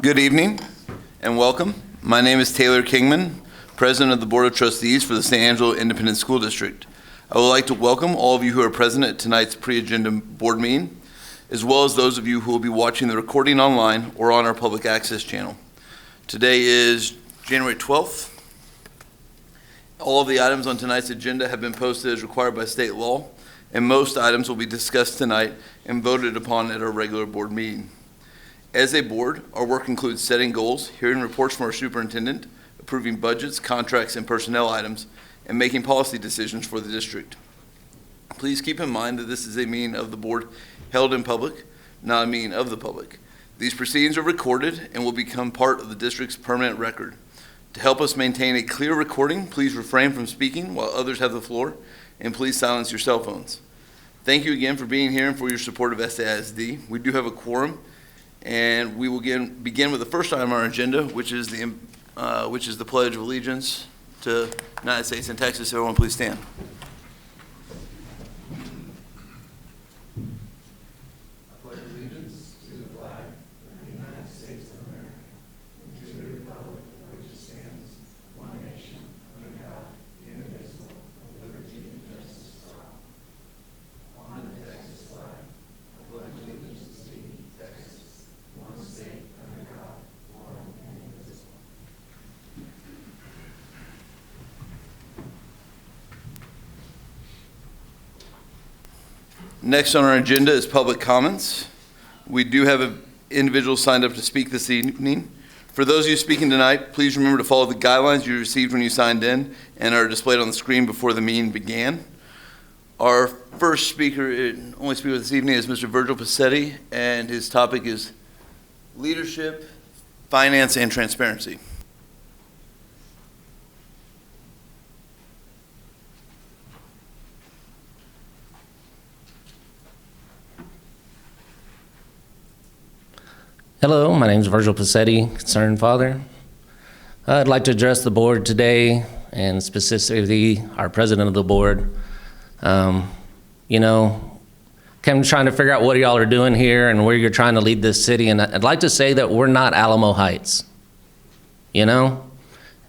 Good evening and welcome. My name is Taylor Kingman, President of the Board of Trustees for the San Angelo Independent School District. I would like to welcome all of you who are present at tonight's Preagenda board meeting, as well as those of you who will be watching the recording online or on our public access channel. Today is January 12th. All of the items on tonight's agenda have been posted as required by state law, and most items will be discussed tonight and voted upon at our regular board meeting. As a board, our work includes setting goals, hearing reports from our superintendent, approving budgets, contracts, and personnel items, and making policy decisions for the district. Please keep in mind that this is a meeting of the board held in public, not a meeting of the public. These proceedings are recorded and will become part of the district's permanent record. To help us maintain a clear recording, please refrain from speaking while others have the floor, and please silence your cell phones. Thank you again for being here and for your support of San Angelo ISD. We do have a quorum, and we will begin with the first item on our agenda, which is the Pledge of Allegiance to the United States and Texas. Everyone, please stand. I pledge allegiance to the flag of the United States of America and to the republic which stands one nation under God, indivisible, with liberty and justice for all. On the Texas flag, I pledge allegiance to Texas, one state under God, one and indivisible. Next on our agenda is public comments. We do have an individual signed up to speak this evening. For those of you speaking tonight, please remember to follow the guidelines you received when you signed in and are displayed on the screen before the meeting began. Our first speaker, only speaker this evening, is Mr. Virgil Passetti, and his topic is leadership, finance, and transparency. Hello, my name is Virgil Passetti, concerned father. I'd like to address the board today, and specifically our president of the board. I'm trying to figure out what y'all are doing here and where you're trying to lead this city, and I'd like to say that we're not Alamo Heights.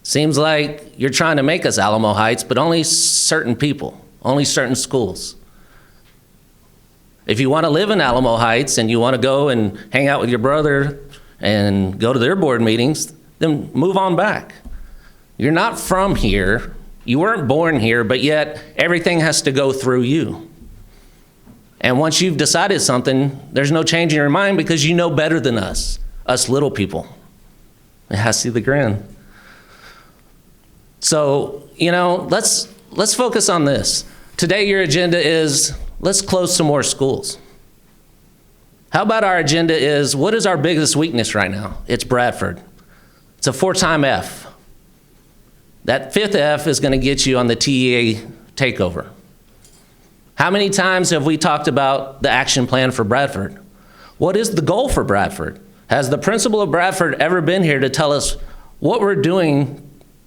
Seems like you're trying to make us Alamo Heights, but only certain people, only certain schools. If you want to live in Alamo Heights and you want to go and hang out with your brother and go to their board meetings, then move on back. You're not from here. You weren't born here, but yet everything has to go through you. And once you've decided something, there's no changing your mind because you know better than us little people. I see the grin. So, let's focus on this. Today your agenda is, let's close some more schools. How about our agenda is, what is our biggest weakness right now? It's Bradford. It's a 4-time F. That 5th F is going to get you on the TEA takeover. How many times have we talked about the action plan for Bradford? What is the goal for Bradford? Has the principal of Bradford ever been here to tell us what we're doing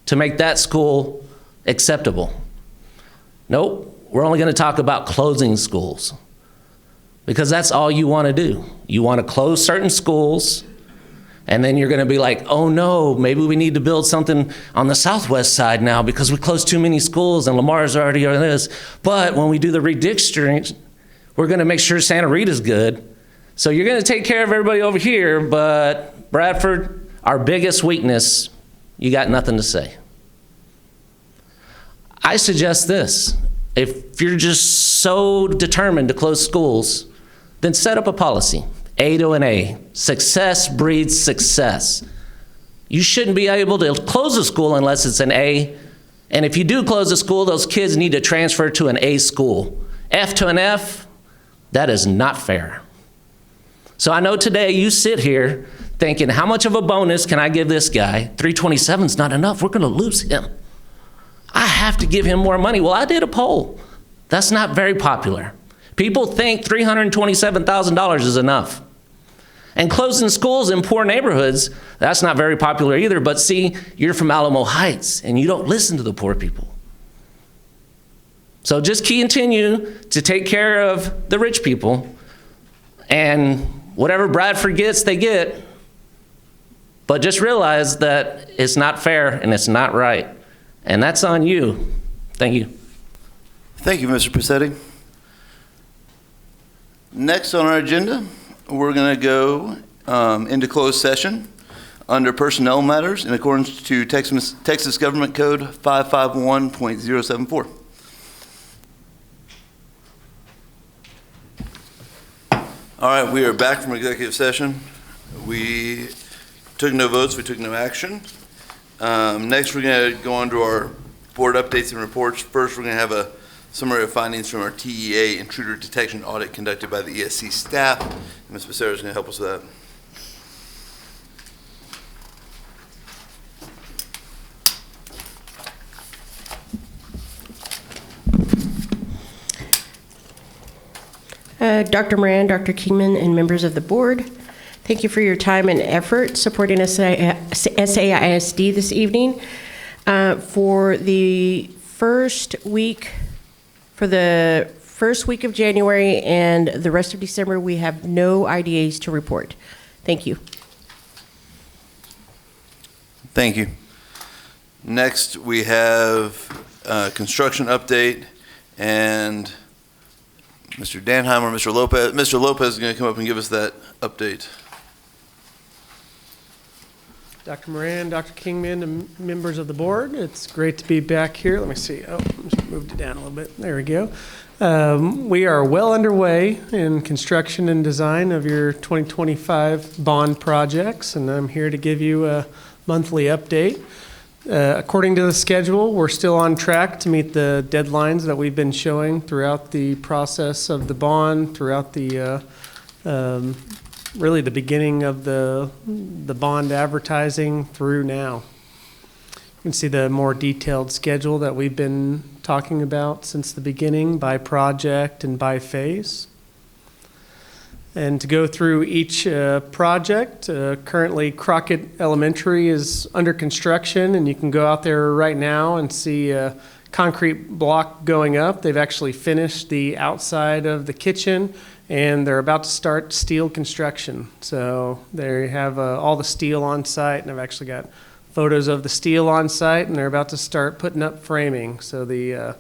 to make that school acceptable? Nope. We're only going to talk about closing schools because that's all you want to do. You want to close certain schools, and then you're going to be like, oh no, maybe we need to build something on the southwest side now because we closed too many schools and Lamar's already on this. But when we do the redistricting, we're going to make sure Santa Rita's good. So you're going to take care of everybody over here, but Bradford, our biggest weakness, you got nothing to say. I suggest this. If you're just so determined to close schools, then set up a policy, A to an A. Success breeds success. You shouldn't be able to close a school unless it's an A. And if you do close a school, those kids need to transfer to an A school. F to an F, that is not fair. So I know today you sit here thinking, how much of a bonus can I give this guy? 327 is not enough. We're going to lose him. I have to give him more money. Well, I did a poll. That's not very popular. People think $327,000 is enough. And closing schools in poor neighborhoods, that's not very popular either. But see, you're from Alamo Heights and you don't listen to the poor people. So just continue to take care of the rich people, and whatever Bradford gets, they get. But just realize that it's not fair and it's not right. And that's on you. Thank you. Thank you, Mr. Paccetti. Next on our agenda, we're going to go into closed session under personnel matters in accordance to Texas Government Code 551.074. All right, we are back from executive session. We took no votes, we took no action. Next, we're going to go on to our board updates and reports. First, we're going to have a summary of findings from our TEA intruder detection audit conducted by the ESC staff. Ms. Becerra is going to help us with that. Dr. Moran, Dr. Kingman, and members of the board, thank you for your time and effort supporting SAISD this evening. For the first week of January and the rest of December, we have no IDAs to report. Thank you. Thank you. Next, we have a construction update, and Mr. Danheimer, Mr. Lopez. Mr. Lopez is going to come up and give us that update. Dr. Moran, Dr. Kingman, and members of the board, it's great to be back here. Let me see. Oh, just moved it down a little bit. There we go. We are well underway in construction and design of your 2025 bond projects, and I'm here to give you a monthly update. According to the schedule, we're still on track to meet the deadlines that we've been showing throughout the process of the bond, throughout the really the beginning of the bond advertising through now. You can see the more detailed schedule that we've been talking about since the beginning by project and by phase. And to go through each project, currently Crockett Elementary is under construction, and you can go out there right now and see a concrete block going up. They've actually finished the outside of the kitchen, and they're about to start steel construction. So they have all the steel on site, and I've actually got photos of the steel on site, and they're about to start putting up framing. So the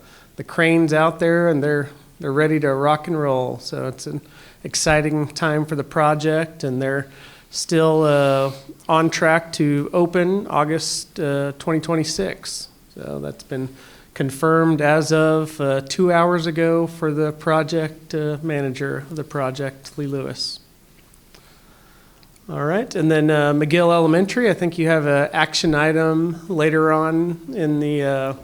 crane's out there, and they're ready to rock and roll. So it's an exciting time for the project, and they're still on track to open August 2026. So that's been confirmed as of 2 hours ago for the project manager of the project, Lee Lewis. All right, and then McGill Elementary, I think you have an action item later on in the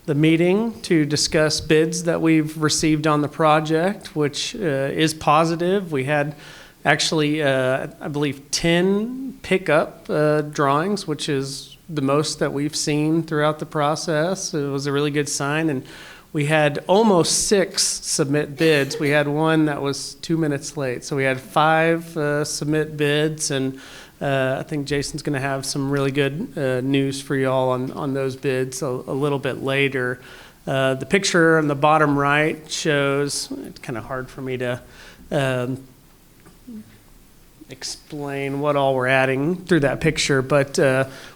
meeting to discuss bids that we've received on the project, which is positive. We had actually, I believe, 10 pickup drawings, which is the most that we've seen throughout the process. It was a really good sign, and we had almost 6 submit bids. We had one that was 2 minutes late, so we had 5 submit bids, and I think Jason's going to have some really good news for you all on those bids a little bit later. The picture on the bottom right shows, it's kind of hard for me to explain what all we're adding through that picture, but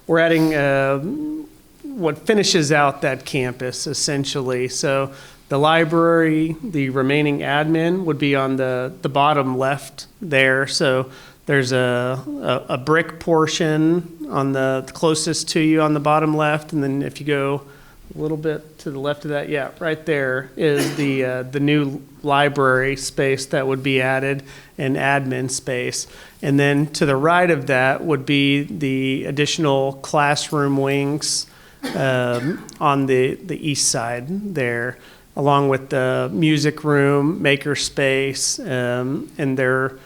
we're adding what finishes out that campus essentially. So the library, the remaining admin would be on the bottom left there. So there's a brick portion on the closest to you on the bottom left, and then if you go a little bit to the left of that, yeah, right there is the new library space that would be added, and admin space. And then to the right of that would be the additional classroom wings on the east side there, along with the music room, maker space, and their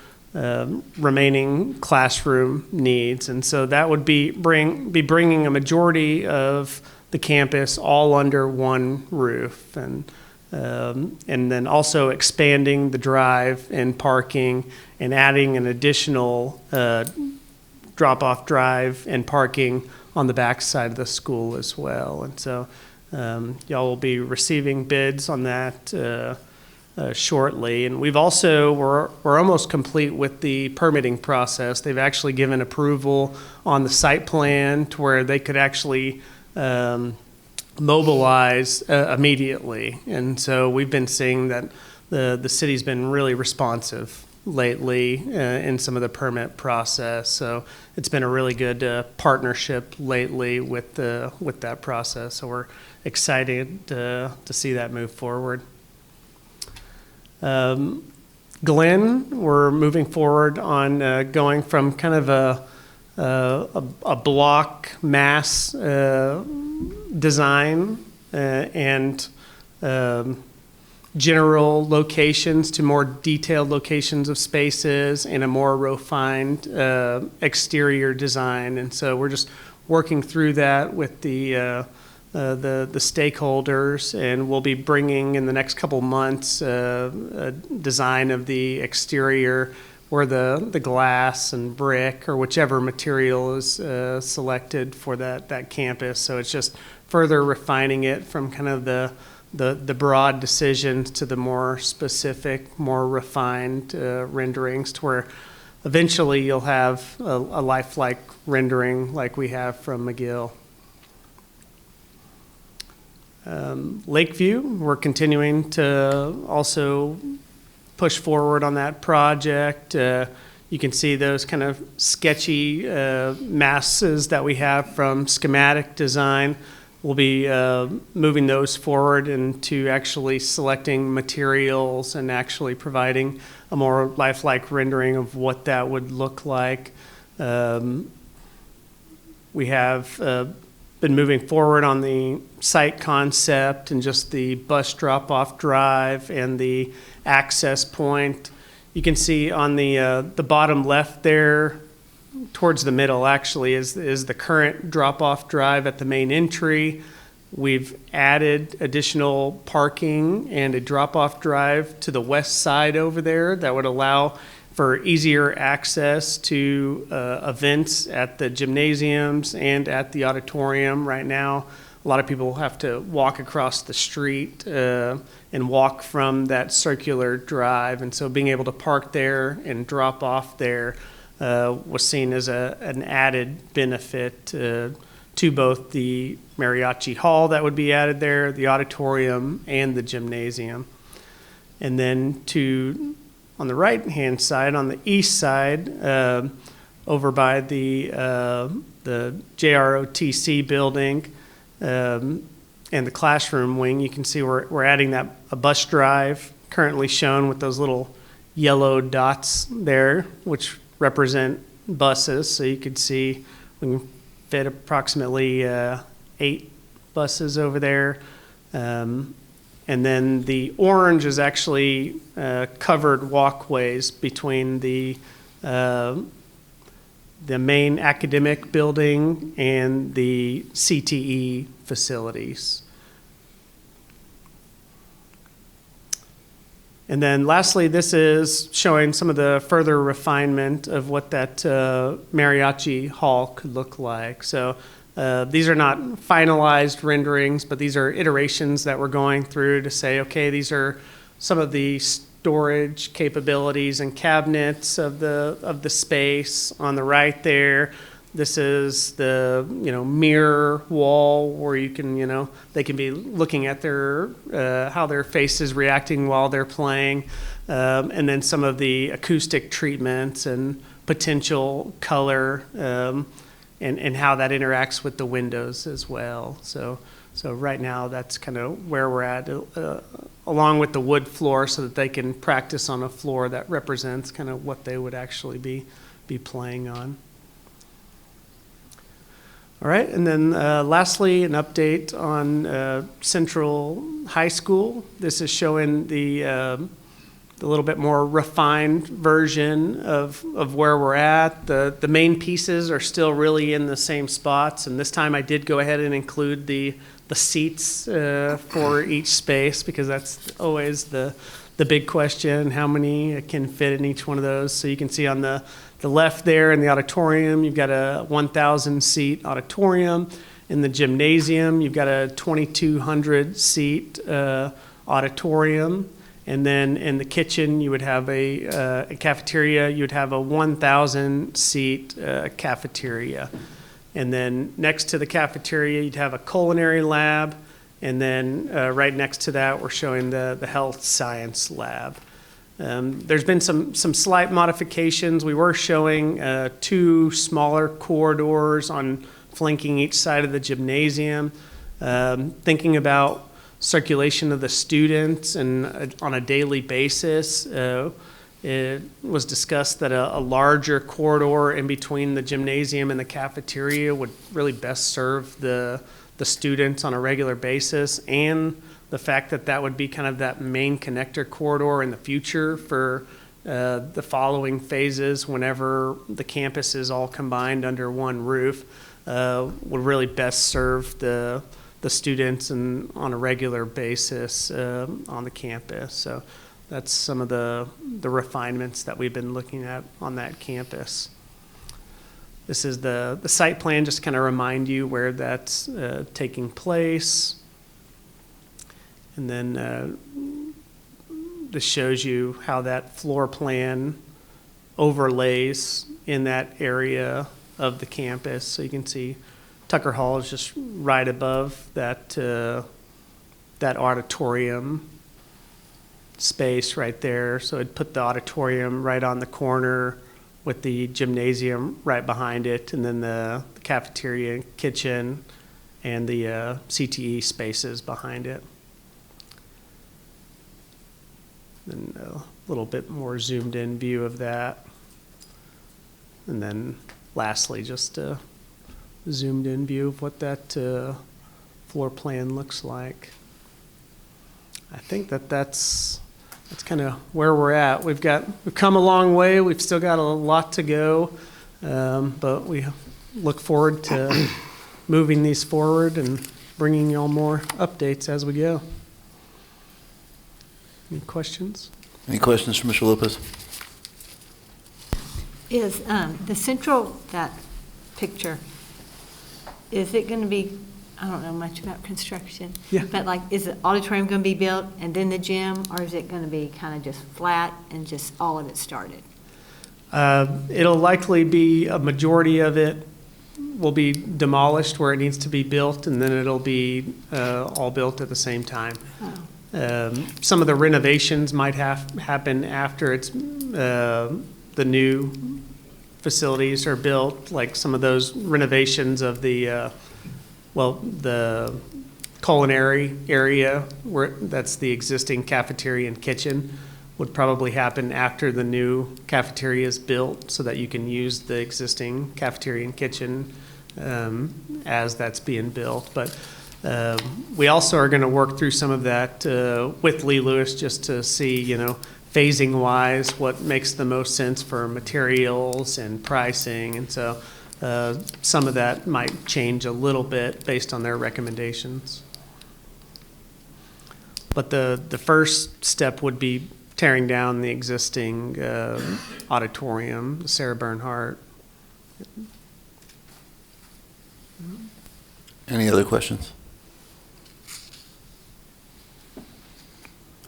remaining classroom needs. And so that would be bringing a majority of the campus all under one roof, and then also expanding the drive and parking and adding an additional drop-off drive and parking on the back side of the school as well. And so y'all will be receiving bids on that shortly. And we're almost complete with the permitting process. They've actually given approval on the site plan to where they could actually mobilize immediately. And so we've been seeing that the city's been really responsive lately in some of the permit process. So it's been a really good partnership lately with that process. So we're excited to see that move forward. Glenn, we're moving forward on going from kind of a block mass design and general locations to more detailed locations of spaces and a more refined exterior design. And so we're just working through that with the stakeholders, and we'll be bringing in the next couple months a design of the exterior where the glass and brick or whichever material is selected for that campus. So it's just further refining it from kind of the broad decisions to the more specific, more refined renderings, to where eventually you'll have a lifelike rendering like we have from McGill. Lakeview, we're continuing to also push forward on that project. You can see those kind of sketchy masses that we have from schematic design. We'll be moving those forward into actually selecting materials and actually providing a more lifelike rendering of what that would look like. We have been moving forward on the site concept and just the bus drop-off drive and the access point. You can see on the bottom left there, towards the middle actually, is the current drop-off drive at the main entry. We've added additional parking and a drop-off drive to the west side over there that would allow for easier access to events at the gymnasiums and at the auditorium. Right now, a lot of people have to walk across the street and walk from that circular drive. And so being able to park there and drop off there was seen as an added benefit to both the mariachi hall that would be added there, the auditorium, and the gymnasium. And then on the right-hand side, on the east side, over by the JROTC building and the classroom wing, you can see we're adding a bus drive currently shown with those little yellow dots there, which represent buses. So you could see we can fit approximately 8 buses over there. And then the orange is actually covered walkways between the main academic building and the CTE facilities. And then lastly, this is showing some of the further refinement of what that mariachi hall could look like. So these are not finalized renderings, but these are iterations that we're going through to say, okay, these are some of the storage capabilities and cabinets of the space on the right there. This is the mirror wall where you can they can be looking at their how their face is reacting while they're playing, and then some of the acoustic treatments and potential color. And how that interacts with the windows as well. So right now that's kind of where we're at, along with the wood floor, so that they can practice on a floor that represents kind of what they would actually be playing on. All right, and then lastly, an update on Central High School. This is showing the little bit more refined version of where we're at. The main pieces are still really in the same spots, and this time I did go ahead and include the seats for each space, because that's always the big question, how many can fit in each one of those. So you can see on the left there in the auditorium, you've got a 1,000 seat auditorium. In the gymnasium, you've got a 2,200 seat auditorium. And then in the kitchen, you would have a cafeteria. You would have a 1,000-seat cafeteria. And then next to the cafeteria, you'd have a culinary lab. And then right next to that, we're showing the health science lab. There's been some slight modifications. We were showing 2 smaller corridors on flanking each side of the gymnasium, thinking about circulation of the students and on a daily basis. It was discussed that a larger corridor in between the gymnasium and the cafeteria would really best serve the students on a regular basis, and the fact that that would be kind of that main connector corridor in the future for the following phases whenever the campus is all combined under one roof would really best serve the students and on a regular basis on the campus. So that's some of the refinements that we've been looking at on that campus. This is the site plan, just to kind of remind you where that's taking place. And then this shows you how that floor plan overlays in that area of the campus. So you can see Tucker Hall is just right above that that auditorium space right there. So it'd put the auditorium right on the corner with the gymnasium right behind it, and then the cafeteria, kitchen, and the CTE spaces behind it. Then a little bit more zoomed in view of that. And then lastly, just a zoomed in view of what that floor plan looks like. I think that's kind of where we're at. We've come a long way. We've still got a lot to go, but we look forward to moving these forward and bringing y'all more updates as we go. Any questions? Any questions for Mr. Lopez? Is the central, that picture, is it going to be, I don't know much about construction, Yeah. but like, is the auditorium going to be built and then the gym, or is it going to be kind of just flat and just all of it started? It'll likely be a majority of it will be demolished where it needs to be built, and then it'll be all built at the same time. Oh. Some of the renovations might happen after it's the new facilities are built, like some of those renovations of the culinary area where that's the existing cafeteria and kitchen would probably happen after the new cafeteria is built, so that you can use the existing cafeteria and kitchen as that's being built. But we also are going to work through some of that with Lee Lewis, just to see, phasing wise, what makes the most sense for materials and pricing. And so some of that might change a little bit based on their recommendations. But the first step would be tearing down the existing auditorium, the Sarah Bernhardt. Any other questions?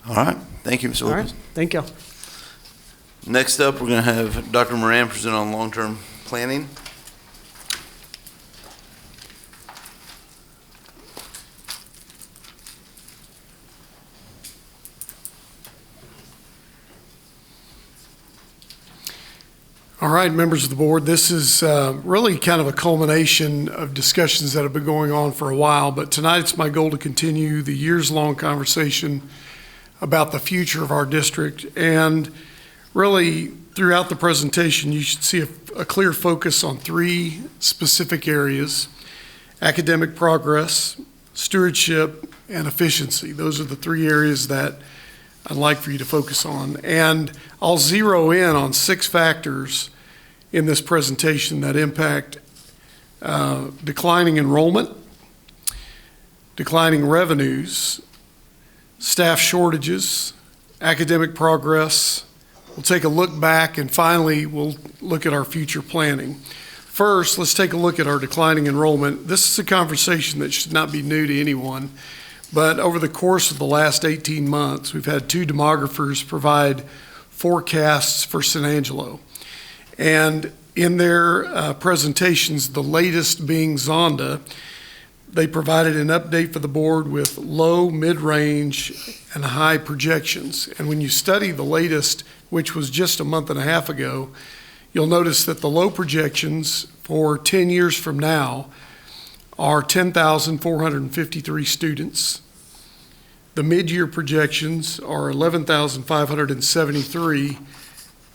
All right. Thank you, Mr. All Lopez. right, thank you. Next up, we're going to have Dr. Moran present on long-term planning. All right, members of the board, this is really kind of a culmination of discussions that have been going on for a while, but tonight it's my goal to continue the years-long conversation about the future of our district. And really, throughout the presentation, you should see a clear focus on 3 specific areas: academic progress, stewardship, and efficiency. Those are the 3 areas that I'd like for you to focus on. And I'll zero in on 6 factors in this presentation that impact declining enrollment, declining revenues, staff shortages, academic progress. We'll take a look back, and finally, we'll look at our future planning. First, let's take a look at our declining enrollment. This is a conversation that should not be new to anyone, But over the course of the last 18 months, we've had 2 demographers provide forecasts for San Angelo. And in their presentations, the latest being Zonda, they provided an update for the board with low, mid-range, and high projections. And when you study the latest, which was just a month and a half ago, you'll notice that the low projections for 10 years from now are 10,453 students. The mid-year projections are 11,573,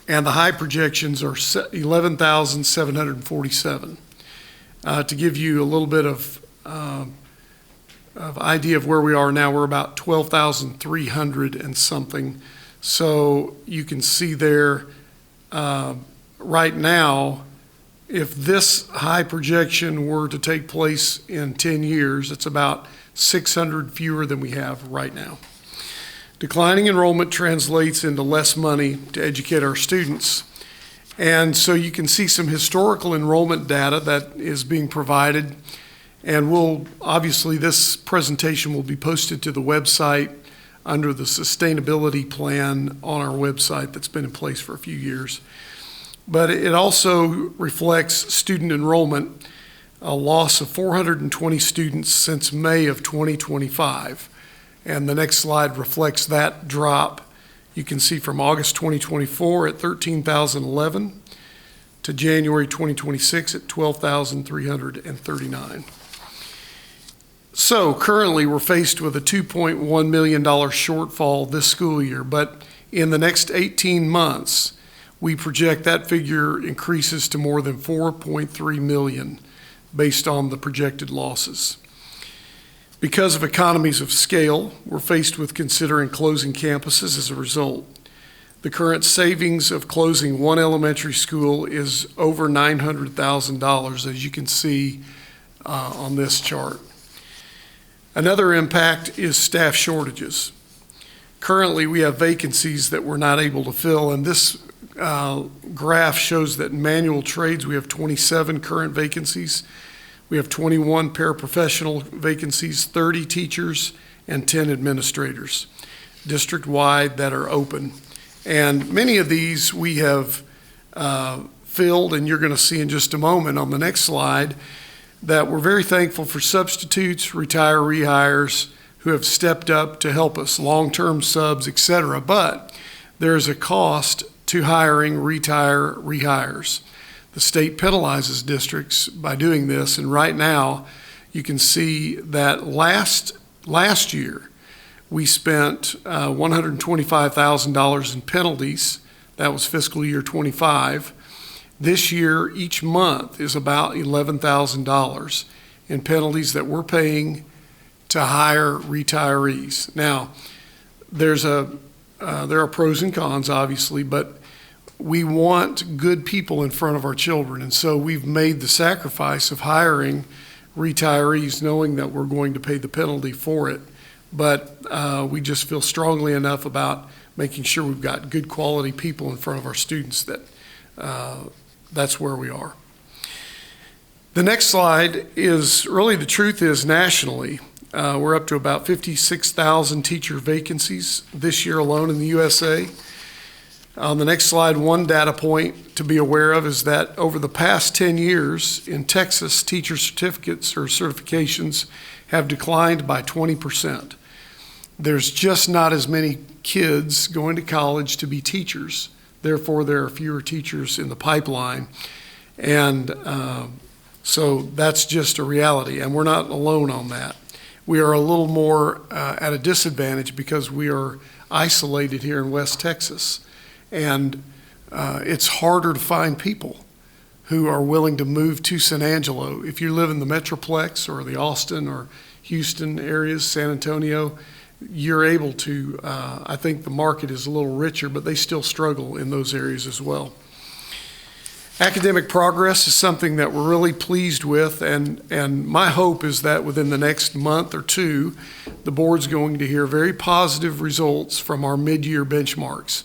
and the high projections are 11,747. To give you a little bit of idea of where we are now, we're about 12,300 and something. So you can see there, right now, if this high projection were to take place in 10 years, it's about 600 fewer than we have right now. Declining enrollment translates into less money to educate our students. And so you can see some historical enrollment data that is being provided. And obviously this presentation will be posted to the website under the sustainability plan on our website that's been in place for a few years. But it also reflects student enrollment, a loss of 420 students since May of 2025. And the next slide reflects that drop. You can see from August 2024 at 13,011 to January 2026 at 12,339. So currently we're faced with a $2.1 million shortfall this school year, but in the next 18 months, we project that figure increases to more than 4.3 million based on the projected losses. Because of economies of scale, we're faced with considering closing campuses as a result. The current savings of closing one elementary school is over $900,000, as you can see on this chart. Another impact is staff shortages. Currently, we have vacancies that we're not able to fill, and this graph shows that in manual trades, we have 27 current vacancies. We have 21 paraprofessional vacancies, 30 teachers, and 10 administrators, district-wide, that are open. And many of these we have filled, and you're going to see in just a moment on the next slide that we're very thankful for substitutes, retiree hires who have stepped up to help us, long-term subs, et cetera. But there's a cost to hiring rehires. The state penalizes districts by doing this, and right now you can see that last year we spent $125,000 in penalties. That was fiscal year 25. This year, each month is about $11,000 in penalties that we're paying to hire retirees. Now, there are pros and cons, obviously, but we want good people in front of our children, and so we've made the sacrifice of hiring retirees knowing that we're going to pay the penalty for it. But we just feel strongly enough about making sure we've got good quality people in front of our students that that's where we are. The next slide is really the truth is nationally. We're up to about 56,000 teacher vacancies this year alone in the USA. On the next slide, one data point to be aware of is that over the past 10 years in Texas, teacher certificates or certifications have declined by 20%. There's just not as many kids going to college to be teachers. Therefore, there are fewer teachers in the pipeline. And so that's just a reality, and we're not alone on that. We are a little more at a disadvantage because we are isolated here in West Texas. And it's harder to find people who are willing to move to San Angelo. If you live in the Metroplex or the Austin or Houston areas, San Antonio, you're able to, I think the market is a little richer, but they still struggle in those areas as well. Academic progress is something that we're really pleased with, and my hope is that within the next month or two, the board's going to hear very positive results from our mid-year benchmarks.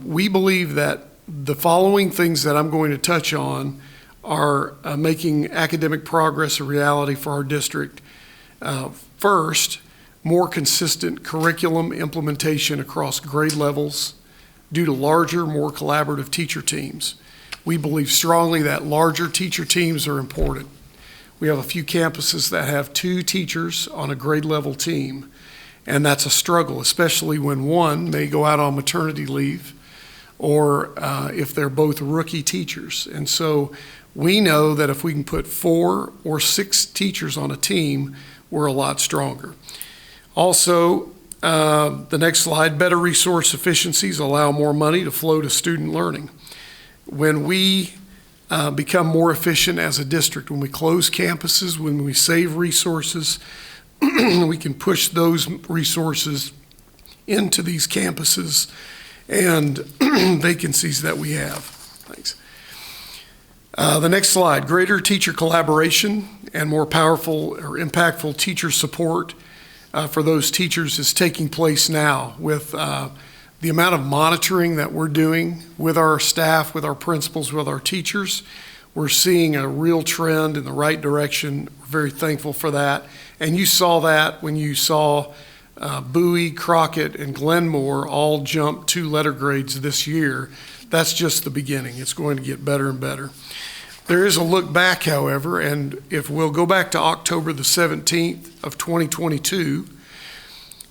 We believe that the following things that I'm going to touch on are making academic progress a reality for our district. First, more consistent curriculum implementation across grade levels due to larger, more collaborative teacher teams. We believe strongly that larger teacher teams are important. We have a few campuses that have 2 teachers on a grade level team, and that's a struggle, especially when one may go out on maternity leave or if they're both rookie teachers. And so we know that if we can put 4 or 6 teachers on a team, we're a lot stronger. Also, the next slide, better resource efficiencies allow more money to flow to student learning. When we become more efficient as a district, when we close campuses, when we save resources, we can push those resources into these campuses and vacancies that we have. Thanks. The next slide, greater teacher collaboration and more powerful or impactful teacher support for those teachers is taking place now with the amount of monitoring that we're doing with our staff, with our principals, with our teachers. We're seeing a real trend in the right direction. We're very thankful for that. And you saw that when you saw Bowie, Crockett, and Glenmore all jump 2 letter grades this year. That's just the beginning. It's going to get better and better. There is a look back, however, and if we'll go back to October the 17th of 2022,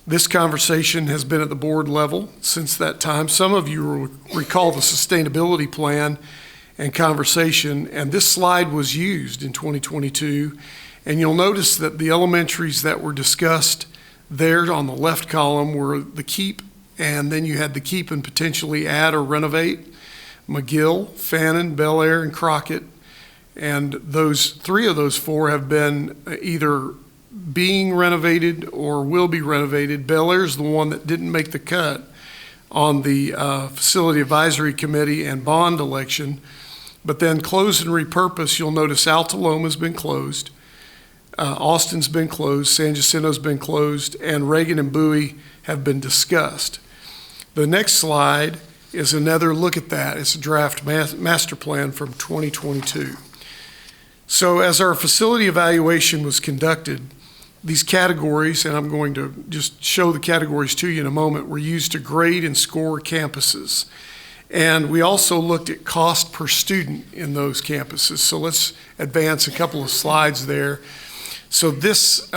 this conversation has been at the board level since that time. Some of you will recall the sustainability plan and conversation, and this slide was used in 2022. And you'll notice that the elementaries that were discussed there on the left column were the keep, and then you had the keep and potentially add or renovate, McGill, Fannin, Bel Air, and Crockett. And those 3 of those 4 have been either being renovated or will be renovated. Bel Air is the one that didn't make the cut on the Facility Advisory Committee and bond election. But then close and repurpose, you'll notice Altaloma's been closed, Austin's been closed, San Jacinto's been closed, and Reagan and Bowie have been discussed. The next slide is another look at that. It's a draft master plan from 2022. So as our facility evaluation was conducted, these categories, and I'm going to just show the categories to you in a moment, were used to grade and score campuses. And we also looked at cost per student in those campuses. So let's advance a couple of slides there. So this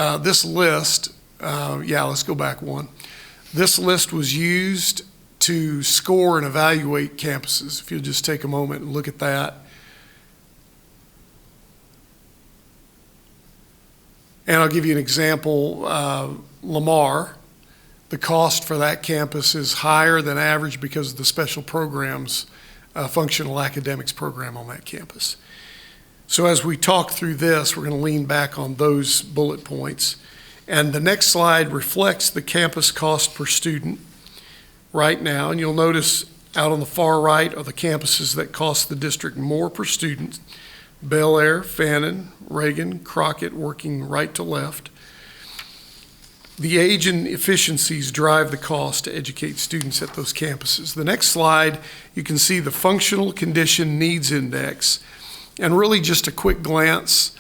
list, let's go back one. This list was used to score and evaluate campuses. If you'll just take a moment and look at that. And I'll give you an example. Lamar, the cost for that campus is higher than average because of the special programs, functional academics program on that campus. So as we talk through this, we're going to lean back on those bullet points. And the next slide reflects the campus cost per student right now. And you'll notice out on the far right are the campuses that cost the district more per student. Bel Air, Fannin, Reagan, Crockett, working right to left. The age and efficiencies drive the cost to educate students at those campuses. The next slide, you can see the functional condition needs index. And really just a quick glance,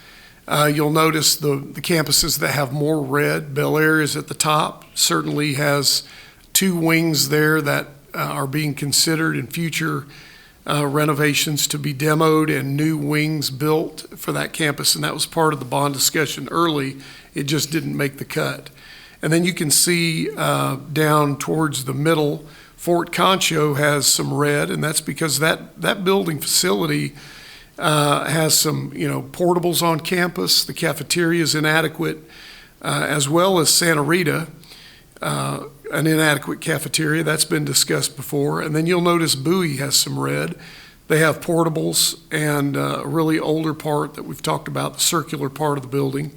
you'll notice the campuses that have more red. Bel Air is at the top, certainly has 2 wings there that are being considered in future renovations to be demoed and new wings built for that campus, and that was part of the bond discussion early. It just didn't make the cut. And then you can see down towards the middle, Fort Concho has some red, and that's because that building facility has some portables on campus. The cafeteria is inadequate, as well as Santa Rita, an inadequate cafeteria. That's been discussed before. And then you'll notice Bowie has some red. They have portables and a really older part that we've talked about, the circular part of the building.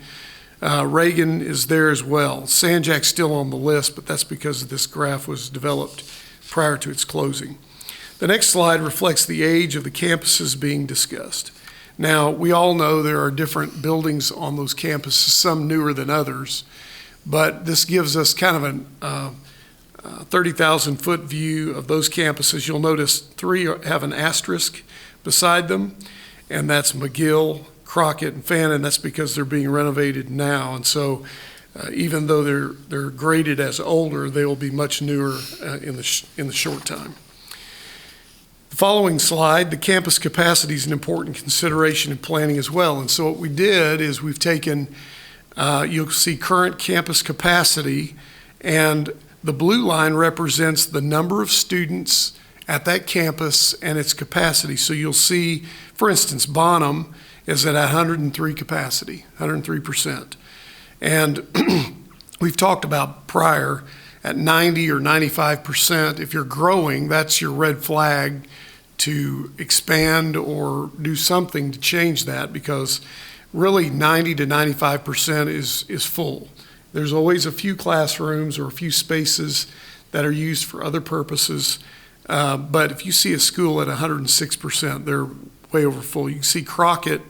Reagan is there as well. San Jack's still on the list, but that's because this graph was developed prior to its closing. The next slide reflects the age of the campuses being discussed. Now, we all know there are different buildings on those campuses, some newer than others, but this gives us kind of a 30,000-foot view of those campuses. You'll notice 3 have an asterisk beside them, and that's McGill, Crockett, and Fannin. That's because they're being renovated now. And so Even though they're graded as older, they will be much newer in the short time. The following slide, the campus capacity is an important consideration in planning as well. And so what we did is we've taken, you'll see current campus capacity, and the blue line represents the number of students at that campus and its capacity. So you'll see, for instance, Bonham is at 103 capacity, 103%. And we've talked about prior, at 90 or 95%, if you're growing, that's your red flag to expand or do something to change that, because really 90 to 95% is full. There's always a few classrooms or a few spaces that are used for other purposes, but if you see a school at 106%, they're way over full. You can see Crockett,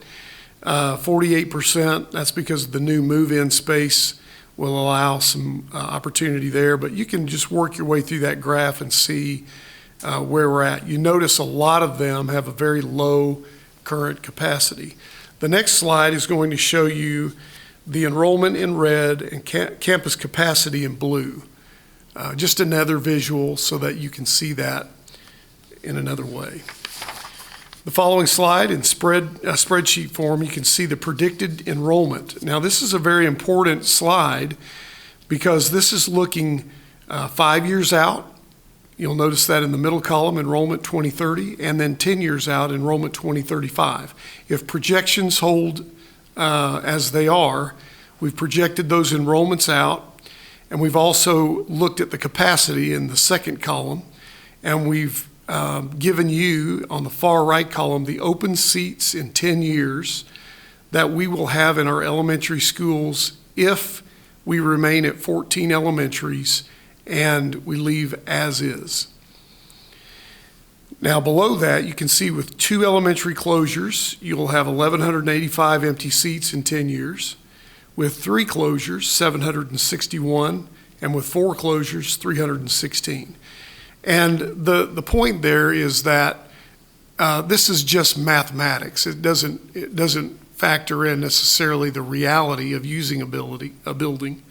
48%, that's because the new move-in space will allow some opportunity there, but you can just work your way through that graph and see where we're at. You notice a lot of them have a very low current capacity. The next slide is going to show you the enrollment in red and campus capacity in blue. Just another visual so that you can see that in another way. The following slide in spreadsheet form, you can see the predicted enrollment. Now this is a very important slide because this is looking 5 years out. You'll notice that in the middle column, enrollment 2030, and then 10 years out, enrollment 2035. If projections hold as they are, we've projected those enrollments out, and we've also looked at the capacity in the second column, and we've given you, on the far right column, the open seats in 10 years that we will have in our elementary schools if we remain at 14 elementaries and we leave as is. Now below that, you can see with 2 elementary closures, you'll have 1,185 empty seats in 10 years. With 3 closures, 761, and with 4 closures, 316. And the point there is that this is just mathematics. It doesn't factor in necessarily the reality of using a building.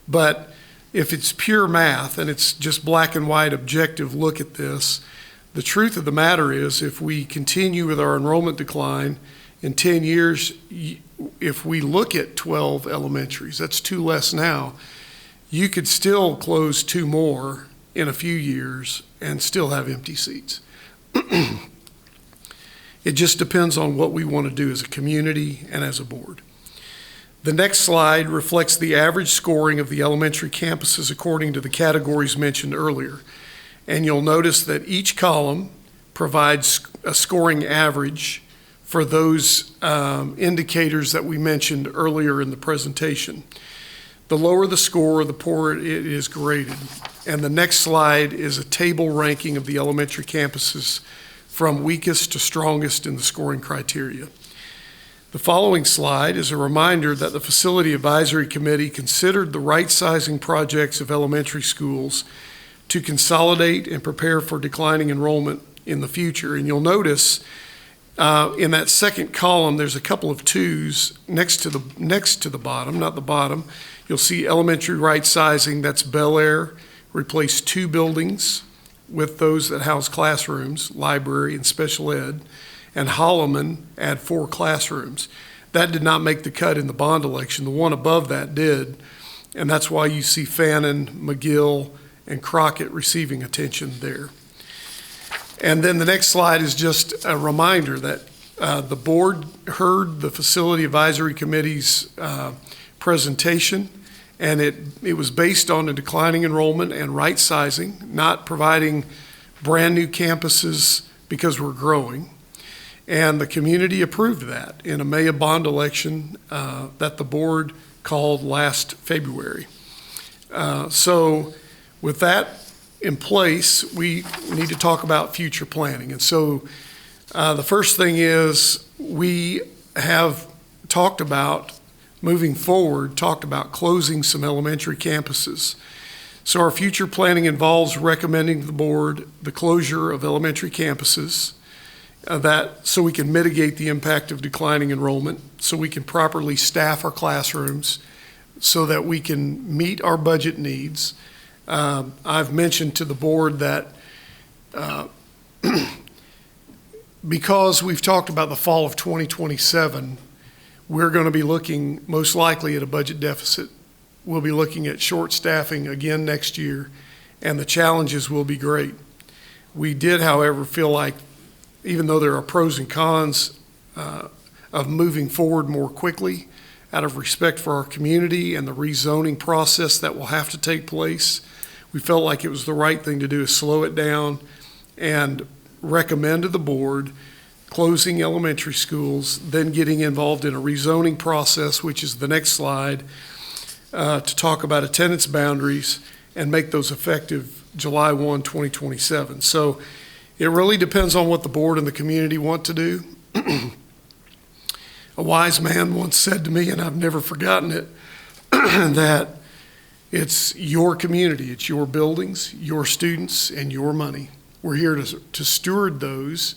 But if it's pure math and it's just black and white objective look at this, the truth of the matter is if we continue with our enrollment decline in 10 years, if we look at 12 elementaries, that's 2 less now, you could still close 2 more in a few years and still have empty seats. It just depends on what we want to do as a community and as a board. The next slide reflects the average scoring of the elementary campuses according to the categories mentioned earlier. And you'll notice that each column provides a scoring average for those indicators that we mentioned earlier in the presentation. The lower the score, the poorer it is graded. And the next slide is a table ranking of the elementary campuses from weakest to strongest in the scoring criteria. The following slide is a reminder that the Facility Advisory Committee considered the right sizing projects of elementary schools to consolidate and prepare for declining enrollment in the future. And you'll notice in that second column, there's a couple of 2s next to the bottom, not the bottom. You'll see elementary right sizing, that's Bel Air, replace 2 buildings with those that house classrooms, library and special ed, and Holloman add 4 classrooms. That did not make the cut in the bond election. The one above that did, and that's why you see Fannin, McGill, and Crockett receiving attention there. And then the next slide is just a reminder that the board heard the Facility Advisory Committee's presentation, and it was based on a declining enrollment and right sizing, not providing brand new campuses because we're growing. And the community approved that in a May bond election that the board called last February. So with that in place, we need to talk about future planning. And so the first thing is we have talked about moving forward, talked about closing some elementary campuses. So our future planning involves recommending to the board the closure of elementary campuses so we can mitigate the impact of declining enrollment, so we can properly staff our classrooms, so that we can meet our budget needs. I've mentioned to the board that because we've talked about the fall of 2027, we're going to be looking most likely at a budget deficit. We'll be looking at short staffing again next year, and the challenges will be great. We did, however, feel like, even though there are pros and cons of moving forward more quickly, out of respect for our community and the rezoning process that will have to take place, we felt like it was the right thing to do is slow it down and recommend to the board closing elementary schools, then getting involved in a rezoning process, which is the next slide, to talk about attendance boundaries and make those effective July 1, 2027. So it really depends on what the board and the community want to do. A wise man once said to me, and I've never forgotten it, that it's your community, it's your buildings, your students, and your money. We're here to steward those,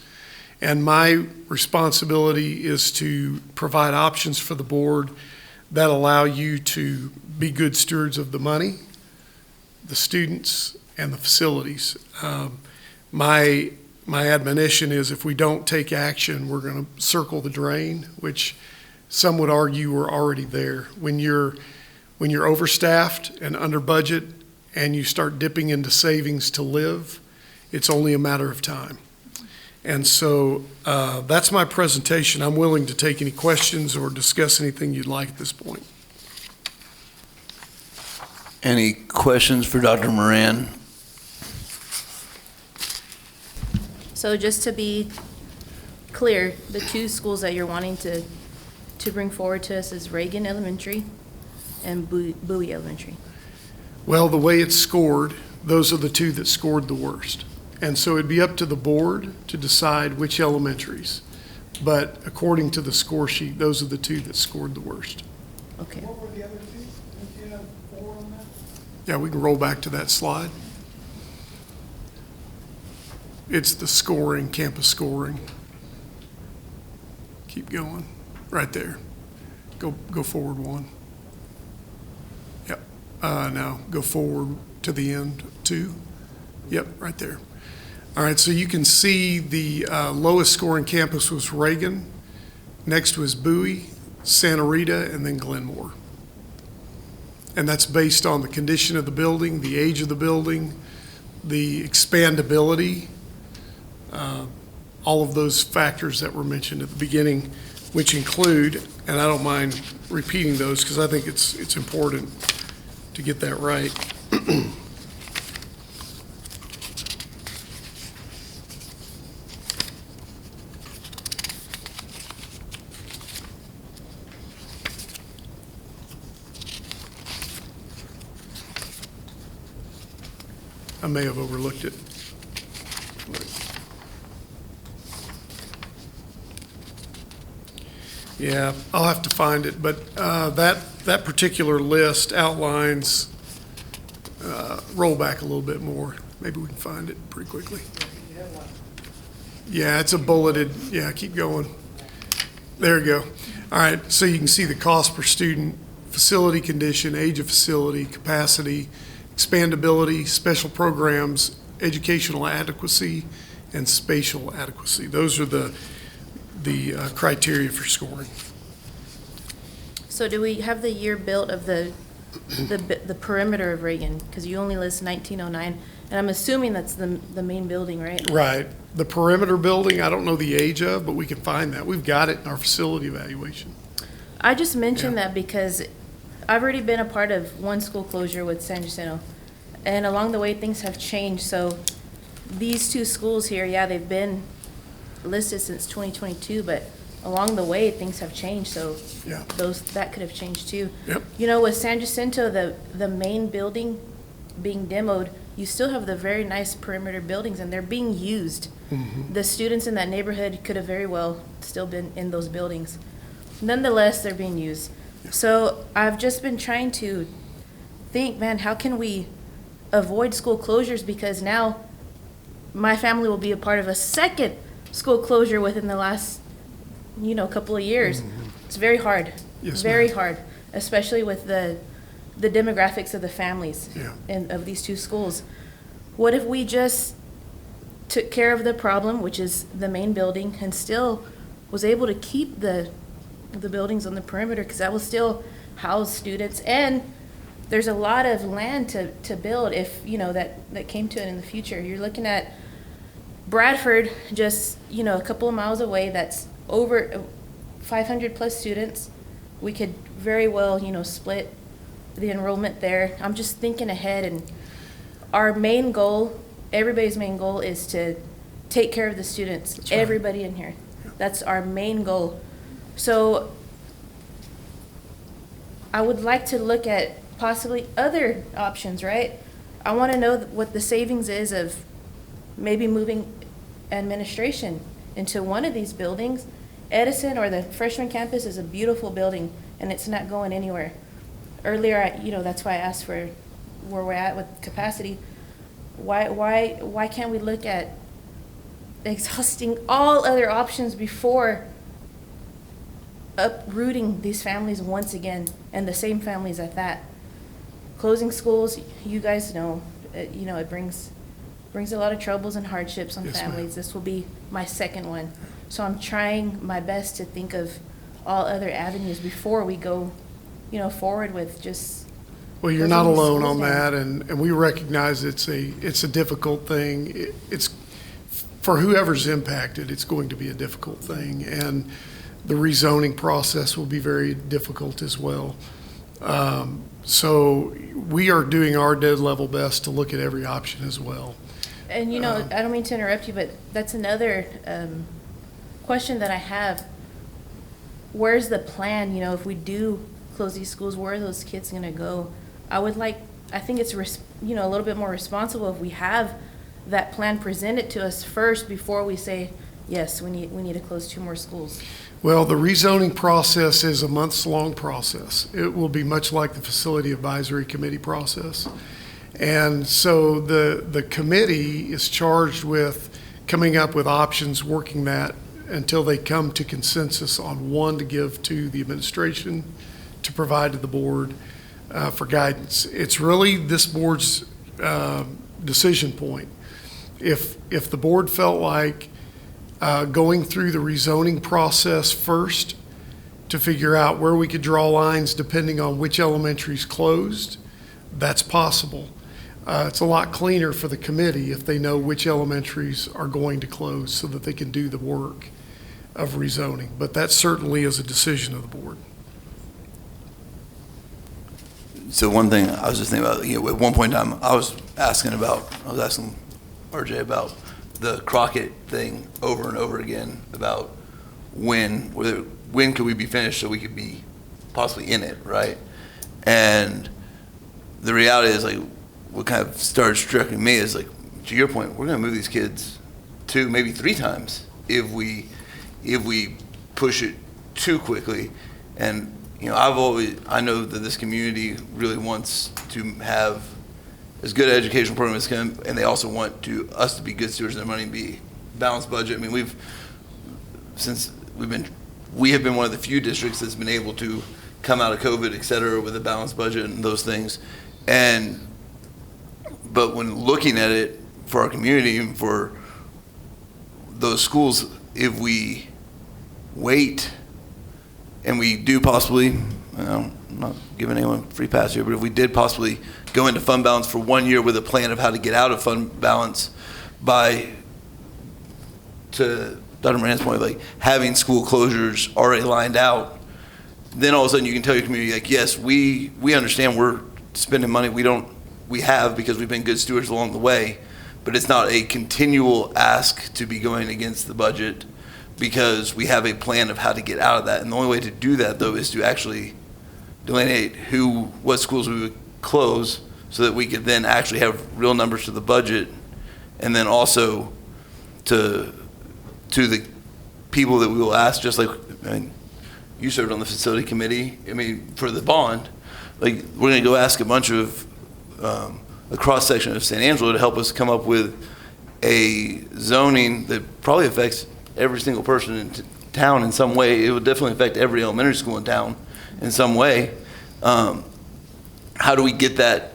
and my responsibility is to provide options for the board that allow you to be good stewards of the money, the students, and the facilities. My admonition is if we don't take action, we're going to circle the drain, which some would argue we're already there. When you're overstaffed and under budget and you start dipping into savings to live, it's only a matter of time. And so that's my presentation. I'm willing to take any questions or discuss anything you'd like at this point. Any questions for Dr. Moran? So just to be clear, the two schools that you're wanting to bring forward to us is Reagan Elementary and Bowie Elementary. Well, the way it's scored, those are the two that scored the worst. And so it'd be up to the board to decide which elementaries. But according to the score sheet, those are the two that scored the worst. Okay. What were the other two? Did you have 4 on that? Yeah, we can roll back to that slide. It's the scoring, campus scoring. Keep going, right there. Go forward one. Yep, now go forward to the end, 2. Yep, right there. All right, so you can see the lowest scoring campus was Reagan, next was Bowie, Santa Rita, and then Glenmore. And that's based on the condition of the building, the age of the building, the expandability, all of those factors that were mentioned at the beginning, which include, and I don't mind repeating those because I think it's important to get that right. I may have overlooked it. Yeah, I'll have to find it, but that particular list outlines, roll back a little bit more. Maybe we can find it pretty quickly. Yeah, it's a bulleted, yeah, keep going. There you go. All right, so you can see the cost per student, facility condition, age of facility, capacity, expandability, special programs, educational adequacy, and spatial adequacy. Those are the criteria for scoring. So do we have the year built of the perimeter of Reagan? Because you only list 1909, and I'm assuming that's the main building, right? Right. The perimeter building, I don't know the age of, but we can find that. We've got it in our facility evaluation. I just mentioned that because I've already been a part of one school closure with San Jacinto, and along the way, things have changed. So these two schools here, yeah, they've been listed since 2022, but along the way, things have changed, so Yeah. that could have changed too. Yep. You know, with San Jacinto, the main building being demoed, you still have the very nice perimeter buildings, and they're being used. Mm-hmm. The students in that neighborhood could have very well still been in those buildings. Nonetheless, they're being used. So I've just been trying to think, man, how can we avoid school closures? Because now my family will be a part of a second school closure within the last, couple of years. It's very hard. Yes, Very ma'am. hard, especially with the demographics of the families Yeah. of these two schools. What if we just took care of the problem, which is the main building, and still was able to keep the buildings on the perimeter, because that will still house students, and there's a lot of land to build if, that came to it in the future. You're looking at Bradford, just, a couple of miles away, that's over 500 plus students. We could very well, split the enrollment there. I'm just thinking ahead, and our main goal, everybody's main goal, is to take care of the students, That's right. everybody in here. That's our main goal. So I would like to look at possibly other options, right? I want to know what the savings is of maybe moving administration into one of these buildings. Edison or the freshman campus is a beautiful building, and it's not going anywhere. Earlier, that's why I asked for where we're at with capacity. Why can't we look at exhausting all other options before uprooting these families once again, and the same families at that? Closing schools, you guys know, it brings a lot of troubles and hardships on Yes, ma'am. families. This will be my second one. So I'm trying my best to think of all other avenues before we go, forward with just. Well, you're not closing these alone schools on down. that, and we recognize it's a difficult thing. It's, for whoever's impacted, it's going to be a difficult thing, and the rezoning process will be very difficult as well. So we are doing our dead level best to look at every option as well. And I don't mean to interrupt you, but that's another question that I have. Where's the plan? If we do close these schools, where are those kids going to go? I think it's a little bit more responsible if we have that plan presented to us first before we say, yes, we need to close 2 more schools. Well, the rezoning process is a months-long process. It will be much like the Facility Advisory Committee process. And so the committee is charged with coming up with options, working that until they come to consensus on one to give to the administration, to provide to the board for guidance. It's really this board's decision point. If the board felt like going through the rezoning process first to figure out where we could draw lines depending on which elementary's closed, that's possible. It's a lot cleaner for the committee if they know which elementaries are going to close so that they can do the work of rezoning. But that certainly is a decision of the board. So one thing I was just thinking about, at one point in time, I was asking RJ about the Crockett thing over and over again about when could we be finished so we could be possibly in it, right? And the reality is, like, what kind of started striking me is, like, to your point, we're going to move these kids 2, maybe 3 times if we push it too quickly. And I know that this community really wants to have as good an educational program as can, and they also want us to be good stewards of their money and be balanced budget. I mean, we have been one of the few districts that's been able to come out of COVID, et cetera, with a balanced budget and those things. But when looking at it for our community and for those schools, if we wait and we do possibly, I'm not giving anyone free pass here, but if we did possibly go into fund balance for 1 year with a plan of how to get out of fund balance to Dr. Moran's point, like having school closures already lined out, then all of a sudden you can tell your community, like, yes, we understand we're spending money we have because we've been good stewards along the way, but it's not a continual ask to be going against the budget because we have a plan of how to get out of that. And the only way to do that, though, is to actually delineate what schools we would close so that we could then actually have real numbers to the budget, and then also to the people that we will ask, just like, you served on the facility committee, for the bond, like, we're going to go ask a bunch of a cross-section of San Angelo to help us come up with a zoning that probably affects every single person in town in some way. It would definitely affect every elementary school in town in some way. How do we get that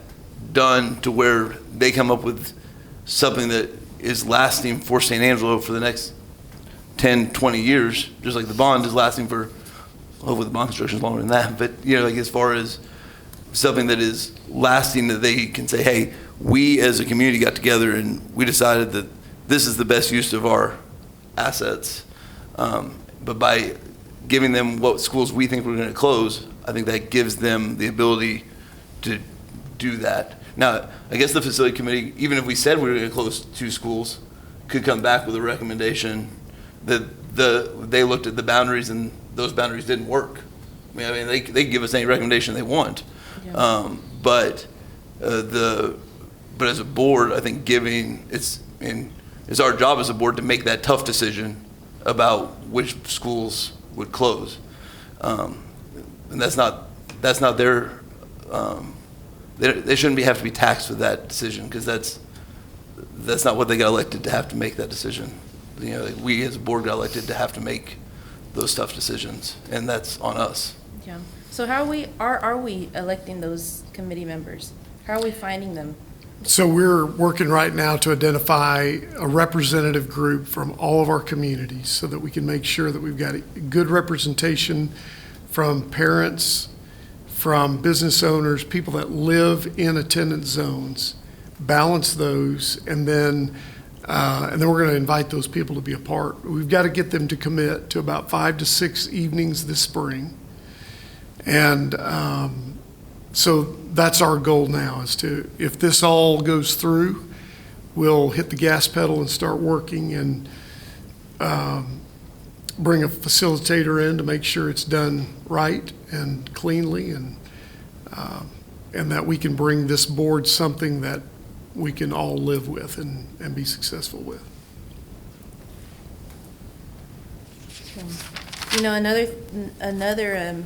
done to where they come up with something that is lasting for San Angelo for the next 10, 20 years, just like the bond is lasting for, hopefully the bond construction is longer than that, but like as far as something that is lasting, that they can say, hey, we as a community got together and we decided that this is the best use of our assets. But by giving them what schools we think we're going to close, I think that gives them the ability to do that. Now, I guess the facility committee, even if we said we were going to close 2 schools, could come back with a recommendation that they looked at the boundaries and those boundaries didn't work. I mean, they can give us any recommendation they want. Yeah. But as a board, I think it's our job as a board to make that tough decision about which schools would close. And that's not their, they shouldn't have to be taxed with that decision, because that's not what they got elected to have to make that decision. We as a board got elected to have to make those tough decisions, and that's on us. Yeah. So how are we electing those committee members? How are we finding them? So we're working right now to identify a representative group from all of our communities so that we can make sure that we've got a good representation from parents, from business owners, people that live in attendance zones, balance those, and then we're going to invite those people to be a part. We've got to get them to commit to about 5 to 6 evenings this spring. And so that's our goal now, is to, if this all goes through, we'll hit the gas pedal and start working and bring a facilitator in to make sure it's done right and cleanly, and that we can bring this board something that we can all live with and be successful with. Another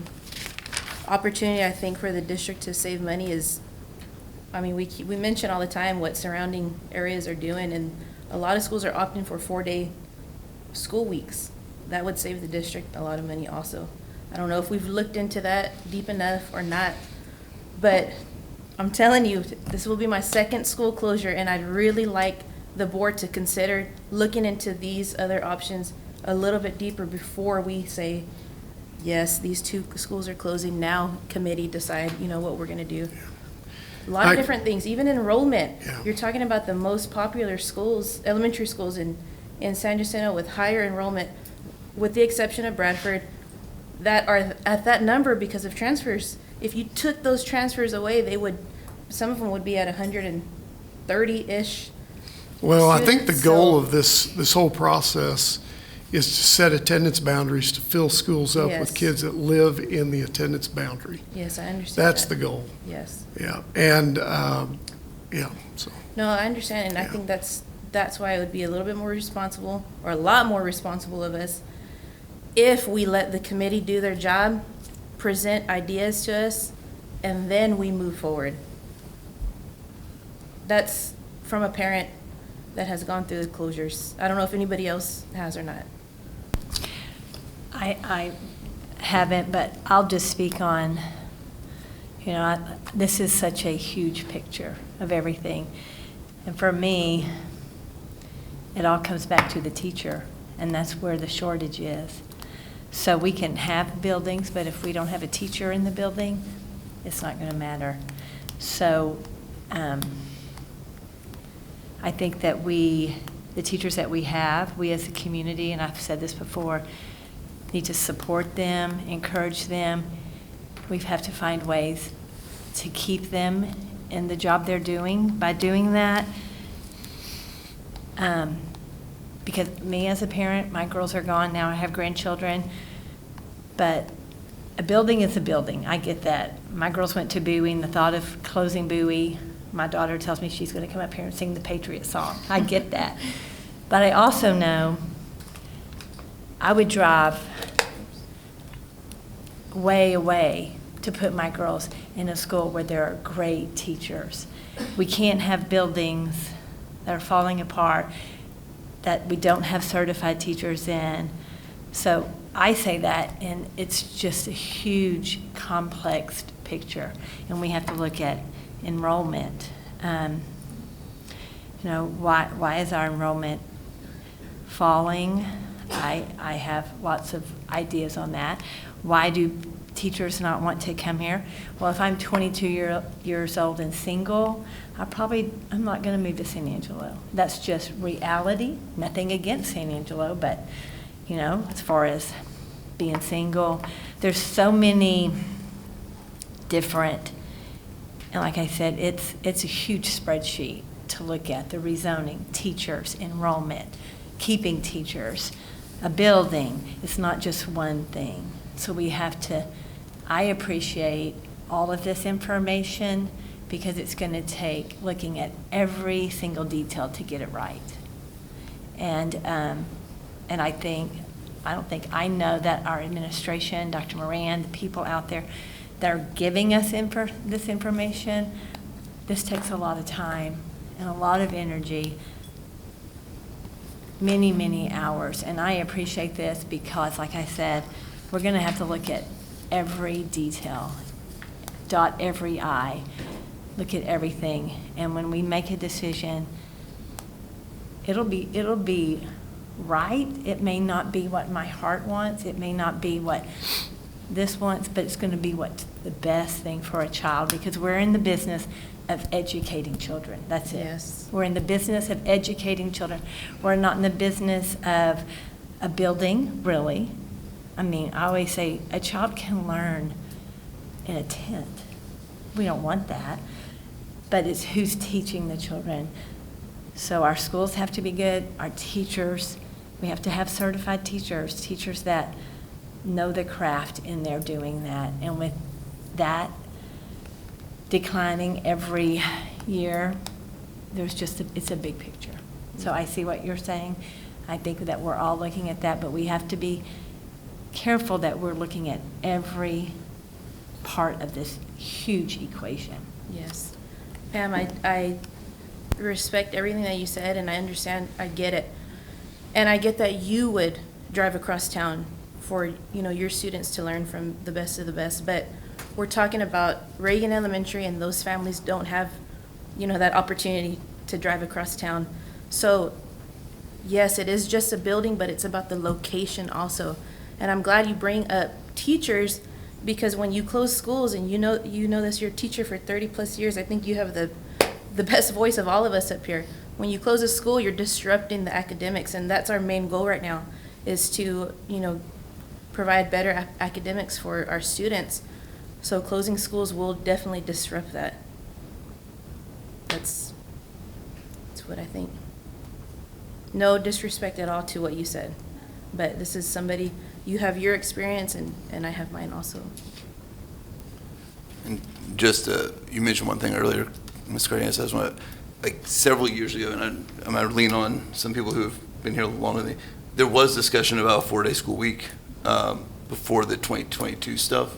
opportunity, I think, for the district to save money is, I mean, we mention all the time what surrounding areas are doing, and a lot of schools are opting for 4-day school weeks. That would save the district a lot of money also. I don't know if we've looked into that deep enough or not, but I'm telling you, this will be my 2nd school closure, and I'd really like the board to consider looking into these other options a little bit deeper before we say, yes, these 2 schools are closing. Now, committee decide, what we're going to do. A lot of different things, even enrollment. Yeah. You're talking about the most popular schools, elementary schools in San Jacinto with higher enrollment, with the exception of Bradford, that are at that number because of transfers. If you took those transfers away, some of them would be at 130-ish. Well, I think the students, goal so- of this whole process is to set attendance boundaries to fill schools up Yes. with kids that live in the attendance boundary. Yes, I understand That's that. the goal. Yes. Yeah, and, so. No, I understand, and I Yeah. think that's why it would be a little bit more responsible, or a lot more responsible of us, if we let the committee do their job, present ideas to us, and then we move forward. That's from a parent that has gone through the closures. I don't know if anybody else has or not. I haven't, but I'll just speak on, this is such a huge picture of everything. And for me, it all comes back to the teacher, and that's where the shortage is. So we can have buildings, but if we don't have a teacher in the building, it's not going to matter. So I think that the teachers that we have, we as a community, and I've said this before, need to support them, encourage them. We have to find ways to keep them in the job they're doing. By doing that, because me as a parent, my girls are gone now, I have grandchildren, but a building is a building. I get that. My girls went to Bowie, and the thought of closing Bowie, my daughter tells me she's going to come up here and sing the Patriot song. I get that. But I also know I would drive way away to put my girls in a school where there are great teachers. We can't have buildings that are falling apart, that we don't have certified teachers in. So I say that, and it's just a huge, complex picture, and we have to look at enrollment. Why is our enrollment falling? I have lots of ideas on that. Why do teachers not want to come here? Well, if I'm 22 years old and single, I'm not going to move to San Angelo. That's just reality. Nothing against San Angelo, but as far as being single, there's so many different, and like I said, it's a huge spreadsheet to look at: the rezoning, teachers, enrollment, keeping teachers, a building. It's not just one thing. So we have to, I appreciate all of this information because it's going to take looking at every single detail to get it right. And I know that our administration, Dr. Moran, the people out there that are giving us this information, this takes a lot of time and a lot of energy, many, many hours. And I appreciate this because, like I said, we're going to have to look at every detail, dot every I, look at everything. And when we make a decision, it'll be right. It may not be what my heart wants. It may not be what this wants, but it's going to be what's the best thing for a child, because we're in the business of educating children. That's it. Yes. We're in the business of educating children. We're not in the business of a building, really. I mean, I always say a child can learn in a tent. We don't want that. But it's who's teaching the children. So our schools have to be good. Our teachers, we have to have certified teachers that know the craft, and they're doing that. And with that declining every year, it's a big picture. So I see what you're saying. I think that we're all looking at that, but we have to be careful that we're looking at every part of this huge equation. Yes. Pam, I respect everything that you said, and I understand, I get it. And I get that you would drive across town for, your students to learn from the best of the best, but we're talking about Reagan Elementary, and those families don't have, that opportunity to drive across town. So, yes, it is just a building, but it's about the location also. And I'm glad you bring up teachers, because when you close schools, and you know this, you're a teacher for 30 plus years, I think you have the best voice of all of us up here. When you close a school, you're disrupting the academics, and that's our main goal right now, is to, provide better academics for our students. So closing schools will definitely disrupt that. That's what I think. No disrespect at all to what you said, but this is somebody, you have your experience, and I have mine also. And just, you mentioned one thing earlier, Ms. Cardenas, I just want to, like several years ago, and I'm going to lean on some people who have been here longer than me, there was discussion about a 4-day school week before the 2022 stuff.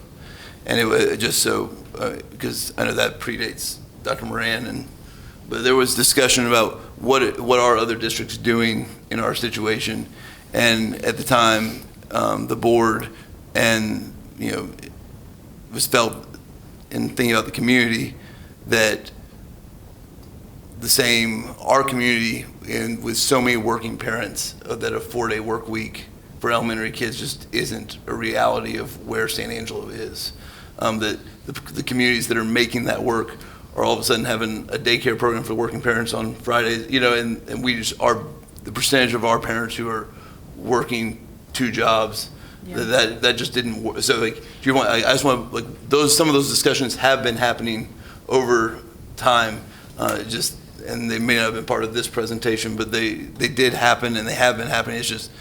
And it was just so, because I know that predates Dr. Moran, but there was discussion about what are other districts doing in our situation. And at the time, the board and, it was felt in thinking about the community that our community, and with so many working parents, that a 4-day work week for elementary kids just isn't a reality of where San Angelo is. That the communities that are making that work are all of a sudden having a daycare program for working parents on Fridays, and we just the percentage of our parents who are working 2 jobs, that just didn't work. So like, if you want, I just want some of those discussions have been happening over time, and they may not have been part of this presentation, but they did happen, and they have been happening. It's just,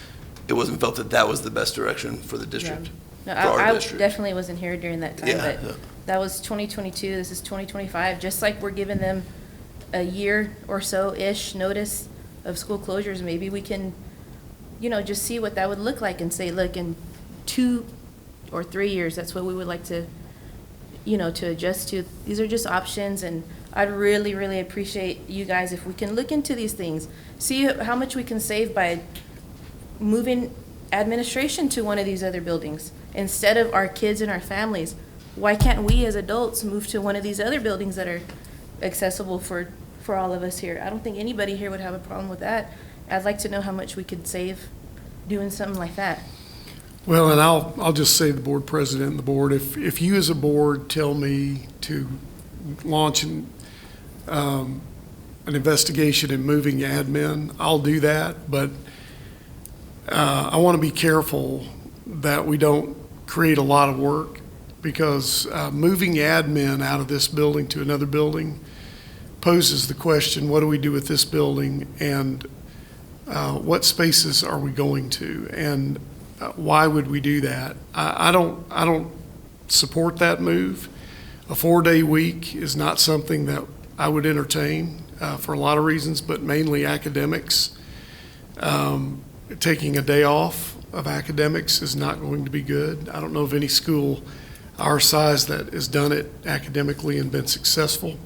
it wasn't felt that was the best direction for the district. No, for our I district. definitely wasn't here during that time, Yeah. but that was 2022, this is 2025. Just like we're giving them a year or so-ish notice of school closures, maybe we can, just see what that would look like and say, look, in 2 or 3 years, that's what we would like to, to adjust to. These are just options, and I'd really, really appreciate you guys if we can look into these things, see how much we can save by moving administration to one of these other buildings instead of our kids and our families. why can't we as adults move to one of these other buildings that are accessible for all of us here? I don't think anybody here would have a problem with that. I'd like to know how much we could save doing something like that. Well, and I'll just say the board president and the board, if you as a board tell me to launch an investigation in moving admin, I'll do that, but I want to be careful that we don't create a lot of work, because moving admin out of this building to another building poses the question, what do we do with this building, and what spaces are we going to, and why would we do that? I don't support that move. A 4-day week is not something that I would entertain for a lot of reasons, but mainly academics. Taking a day off of academics is not going to be good. I don't know of any school our size that has done it academically and been successful.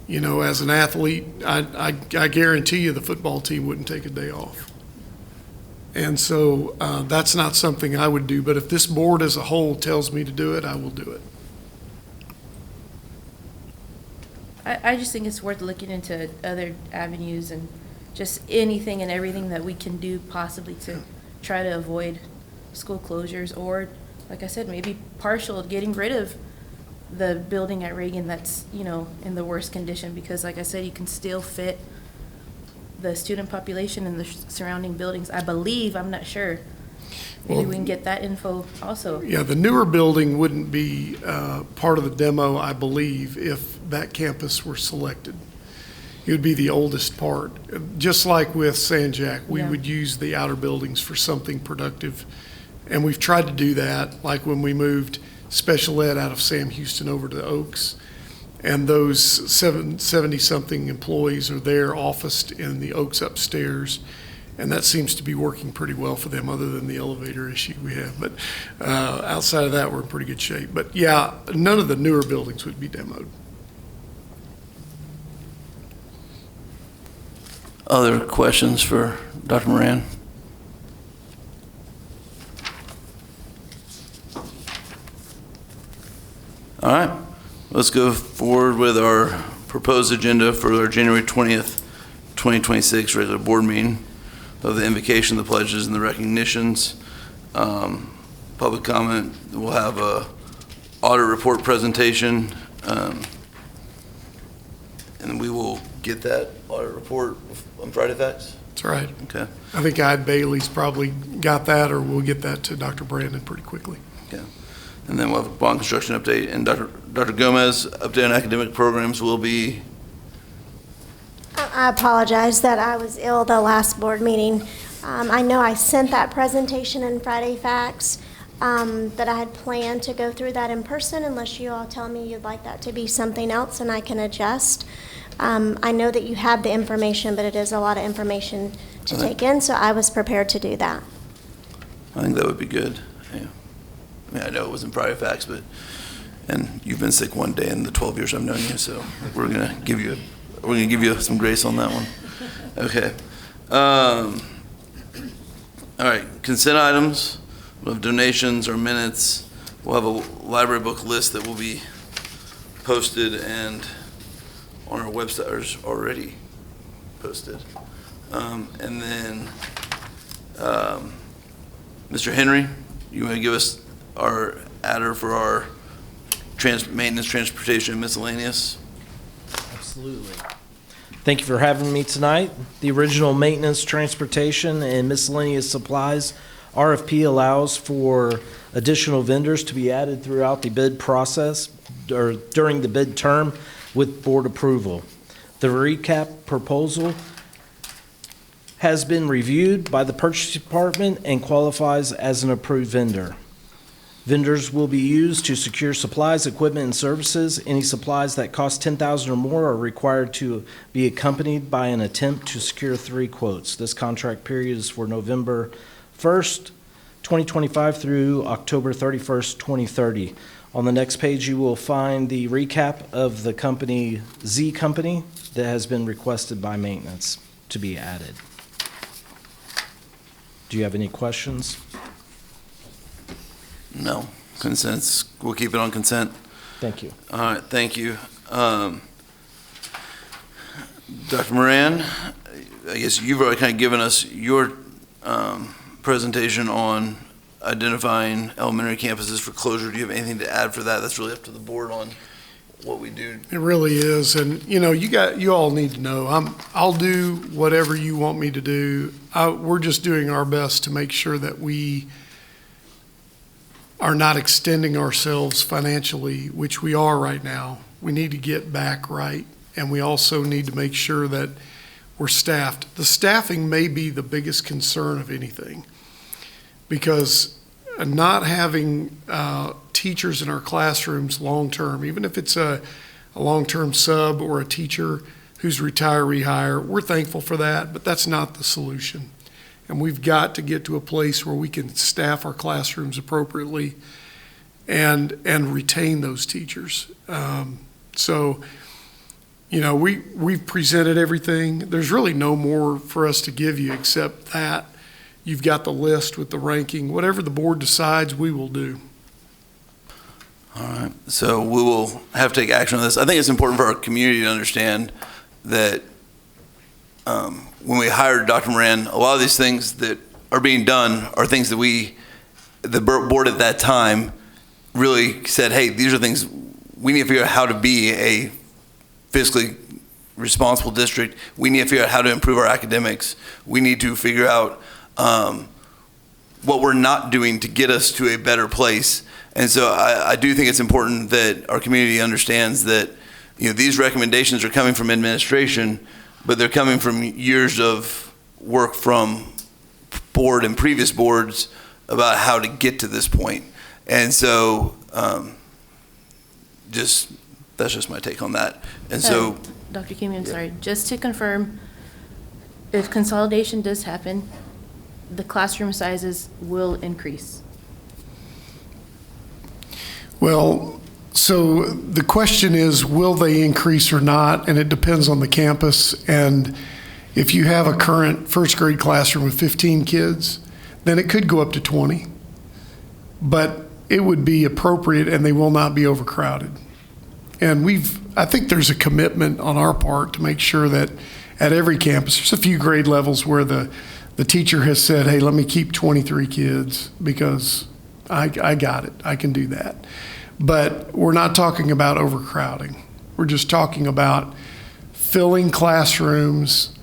You know, as an athlete, I guarantee you the football team wouldn't take a day off. And so that's not something I would do, but if this board as a whole tells me to do it, I will do it. I just think it's worth looking into other avenues and just anything and everything that we can do possibly to try to avoid school closures, or, like I said, maybe partial, getting rid of the building at Reagan that's, you know, in the worst condition, because like I said, you can still fit the student population in the surrounding buildings. I believe, I'm not sure. Maybe we can get that info also. Yeah, the newer building wouldn't be part of the demo, I believe, if that campus were selected. It would be the oldest part. Just like with San Jac, we would use the outer buildings for something productive. And we've tried to do that, like when we moved special ed out of Sam Houston over to Oaks. And those 70-something employees are there officed in the Oaks upstairs. And that seems to be working pretty well for them, other than the elevator issue we have. But outside of that, we're in pretty good shape. But yeah, none of the newer buildings would be demoed. Other questions for Dr. Moran? All right, let's go forward with our proposed agenda for our January 20th, 2026 regular board meeting, of the invocation, the pledges, and the recognitions. Public comment. We'll have a audit report presentation, and we will get that audit report on Friday Facts. That's right. Okay. I think Bailey's probably got that, or we'll get that to Dr. Brandon pretty quickly. Okay. And then we'll have a bond construction update, and Dr. Gomez, update on academic programs will be. I apologize that I was ill the last board meeting. I know I sent that presentation in Friday Facts, that I had planned to go through that in person, unless you all tell me you'd like that to be something else and I can adjust. I know that you have the information, but it is a lot of information to take in, so I was prepared to do that. I think that would be good. Yeah. I mean, I know it wasn't Friday Facts, and you've been sick one day in the 12 years I've known you, so we're gonna give you some grace on that one. Okay. All right, consent items. We'll have donations or minutes. We'll have a library book list that will be posted and on our website, or is already posted. And then, Mr. Henry, you want to give us our adder for our maintenance, transportation, and miscellaneous? Absolutely. Thank you for having me tonight. The original maintenance, transportation, and miscellaneous supplies RFP allows for additional vendors to be added throughout the bid process or during the bid term with board approval. The recap proposal has been reviewed by the purchase department and qualifies as an approved vendor. Vendors will be used to secure supplies, equipment, and services. Any supplies that cost $10,000 or more are required to be accompanied by an attempt to secure 3 quotes. This contract period is for November 1st, 2025 through October 31st, 2030. On the next page, you will find the recap of the company, Z Company, that has been requested by maintenance to be added. Do you have any questions? No. Consent, we'll keep it on consent. Thank you. All right, thank you. Dr. Moran, I guess you've already kind of given us your presentation on identifying elementary campuses for closure. Do you have anything to add for that? That's really up to the board on what we do. It really is, and you all need to know, I'll do whatever you want me to do. We're just doing our best to make sure that we are not extending ourselves financially, which we are right now. We need to get back right, and we also need to make sure that we're staffed. The staffing may be the biggest concern of anything, because not having teachers in our classrooms long-term, even if it's a long-term sub or a teacher who's retiree hire, we're thankful for that, but that's not the solution. And we've got to get to a place where we can staff our classrooms appropriately and retain those teachers. We've presented everything. There's really no more for us to give you except that. You've got the list with the ranking. Whatever the board decides, we will do. All right, so we will have to take action on this. I think it's important for our community to understand that when we hired Dr. Moran, a lot of these things that are being done are things that the board at that time really said, hey, these are things we need to figure out how to be a fiscally responsible district. We need to figure out how to improve our academics. We need to figure out what we're not doing to get us to a better place. And so I do think it's important that our community understands that these recommendations are coming from administration, but they're coming from years of work from board and previous boards about how to get to this point. And so that's just my take on that. And so Dr. Kingman, sorry, just to confirm, if consolidation does happen, the classroom sizes will increase. Well, so the question is, will they increase or not? And it depends on the campus. And if you have a current first grade classroom with 15 kids, then it could go up to 20. But it would be appropriate and they will not be overcrowded. And I think there's a commitment on our part to make sure that at every campus, there's a few grade levels where the teacher has said, hey, let me keep 23 kids because I got it. I can do that. But we're not talking about overcrowding. We're just talking about filling classrooms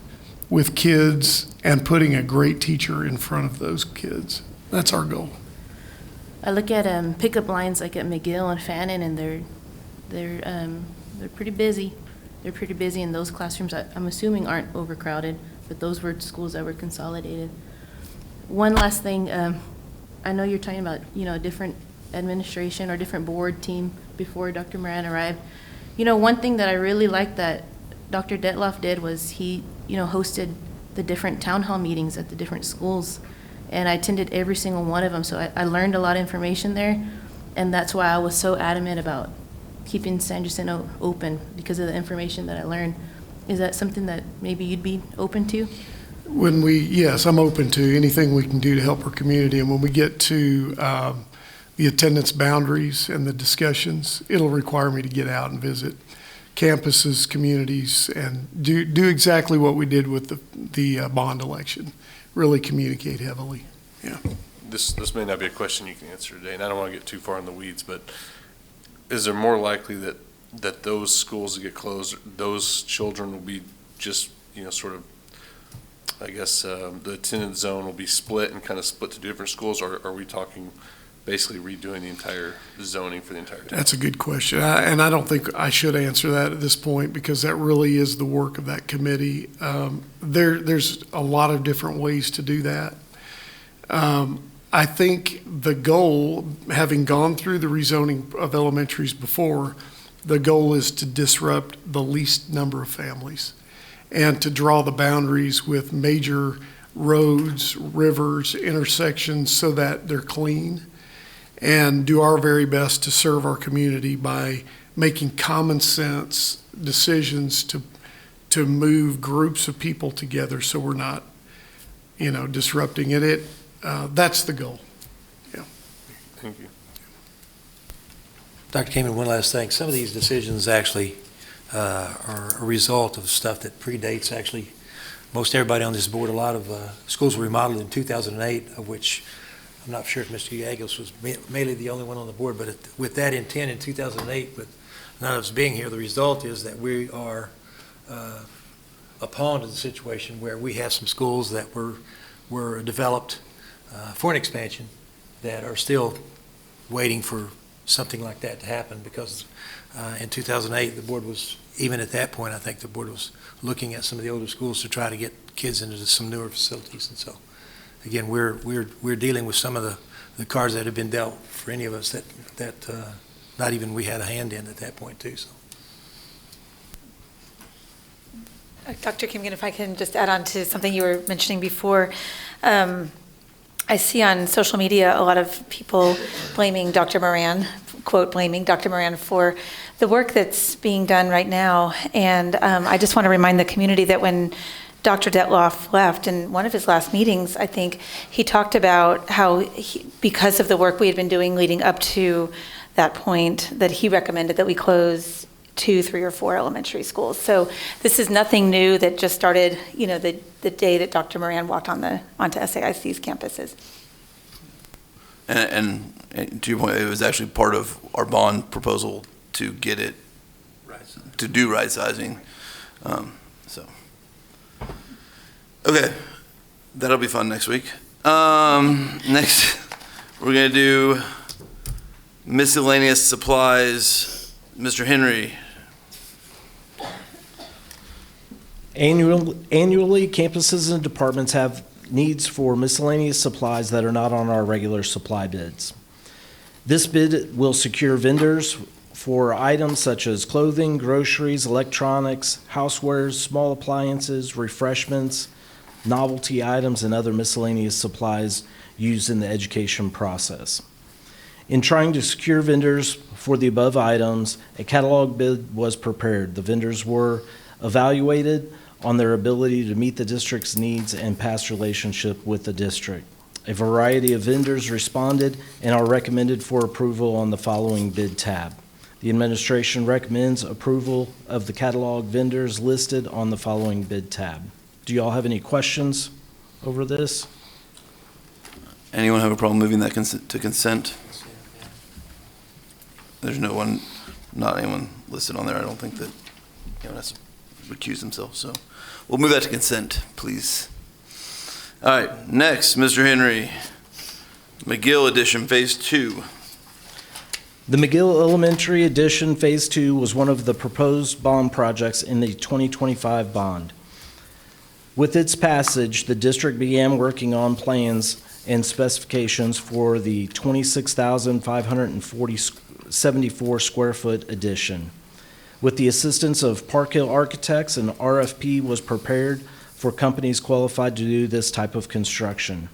with kids and putting a great teacher in front of those kids. That's our goal. I look at pickup lines like at McGill and Fannin, and they're pretty busy. They're pretty busy, and those classrooms, I'm assuming, aren't overcrowded, but those were schools that were consolidated. One last thing, I know you're talking about, a different administration or different board team before Dr. Moran arrived. One thing that I really liked that Dr. Detloff did was he, hosted the different town hall meetings at the different schools, and I attended every single one of them, so I learned a lot of information there, and that's why I was so adamant about keeping San Jacinto open, because of the information that I learned. Is that something that maybe you'd be open to? Yes, I'm open to anything we can do to help our community. And when we get to the attendance boundaries and the discussions, it'll require me to get out and visit campuses, communities, and do exactly what we did with the bond election, really communicate heavily. Yeah. This may not be a question you can answer today, and I don't want to get too far in the weeds, but is there more likely that those schools that get closed, those children will be just, sort of, I guess, the attendance zone will be split and kind of split to different schools, or are we talking basically redoing the entire zoning for the entire town? That's a good question. And I don't think I should answer that at this point, because that really is the work of that committee. There's a lot of different ways to do that. I think the goal, having gone through the rezoning of elementaries before, the goal is to disrupt the least number of families and to draw the boundaries with major roads, rivers, intersections so that they're clean, and do our very best to serve our community by making common sense decisions to move groups of people together so we're not, disrupting it. That's the goal. Yeah. Thank you. Dr. Kingman, one last thing. Some of these decisions actually are a result of stuff that predates actually most everybody on this board. A lot of schools were remodeled in 2008, of which I'm not sure if Mr. Yagos was mainly the only one on the board, but with that intent in 2008, with none of us being here, the result is that we are a pawn to the situation where we have some schools that were developed for an expansion that are still waiting for something like that to happen, because in 2008, the board was, even at that point, I think the board was looking at some of the older schools to try to get kids into some newer facilities. And so, again, we're dealing with some of the cards that have been dealt for any of us that not even we had a hand in at that point too. So. Dr. Kimgan, if I can just add on to something you were mentioning before. I see on social media a lot of people blaming Dr. Moran, quote, blaming Dr. Moran for the work that's being done right now. And I just want to remind the community that when Dr. Detloff left, in one of his last meetings, I think, he talked about how, because of the work we had been doing leading up to that point, that he recommended that we close 2, 3, or 4 elementary schools. So this is nothing new that just started, the day that Dr. Moran walked onto SAIC's campuses. And to your point, it was actually part of our bond proposal to get it, to do right sizing. Okay, that'll be fun next week. Next, we're gonna do miscellaneous supplies. Mr. Henry. Annually, campuses and departments have needs for miscellaneous supplies that are not on our regular supply bids. This bid will secure vendors for items such as clothing, groceries, electronics, housewares, small appliances, refreshments, novelty items, and other miscellaneous supplies used in the education process. In trying to secure vendors for the above items, a catalog bid was prepared. The vendors were evaluated on their ability to meet the district's needs and past relationship with the district. A variety of vendors responded and are recommended for approval on the following bid tab. The administration recommends approval of the catalog vendors listed on the following bid tab. Do you all have any questions over this? Anyone have a problem moving that to consent? There's no one, not anyone listed on there. I don't think that anyone has to recuse themselves. So we'll move that to consent, please. All right, next, Mr. Henry, McGill Edition Phase 2. The McGill Elementary Addition Phase 2 was one of the proposed bond projects in the 2025 bond. With its passage, the district began working on plans and specifications for the 26,574 square foot addition. With the assistance of Park Hill Architects, an RFP was prepared for companies qualified to do this type of construction.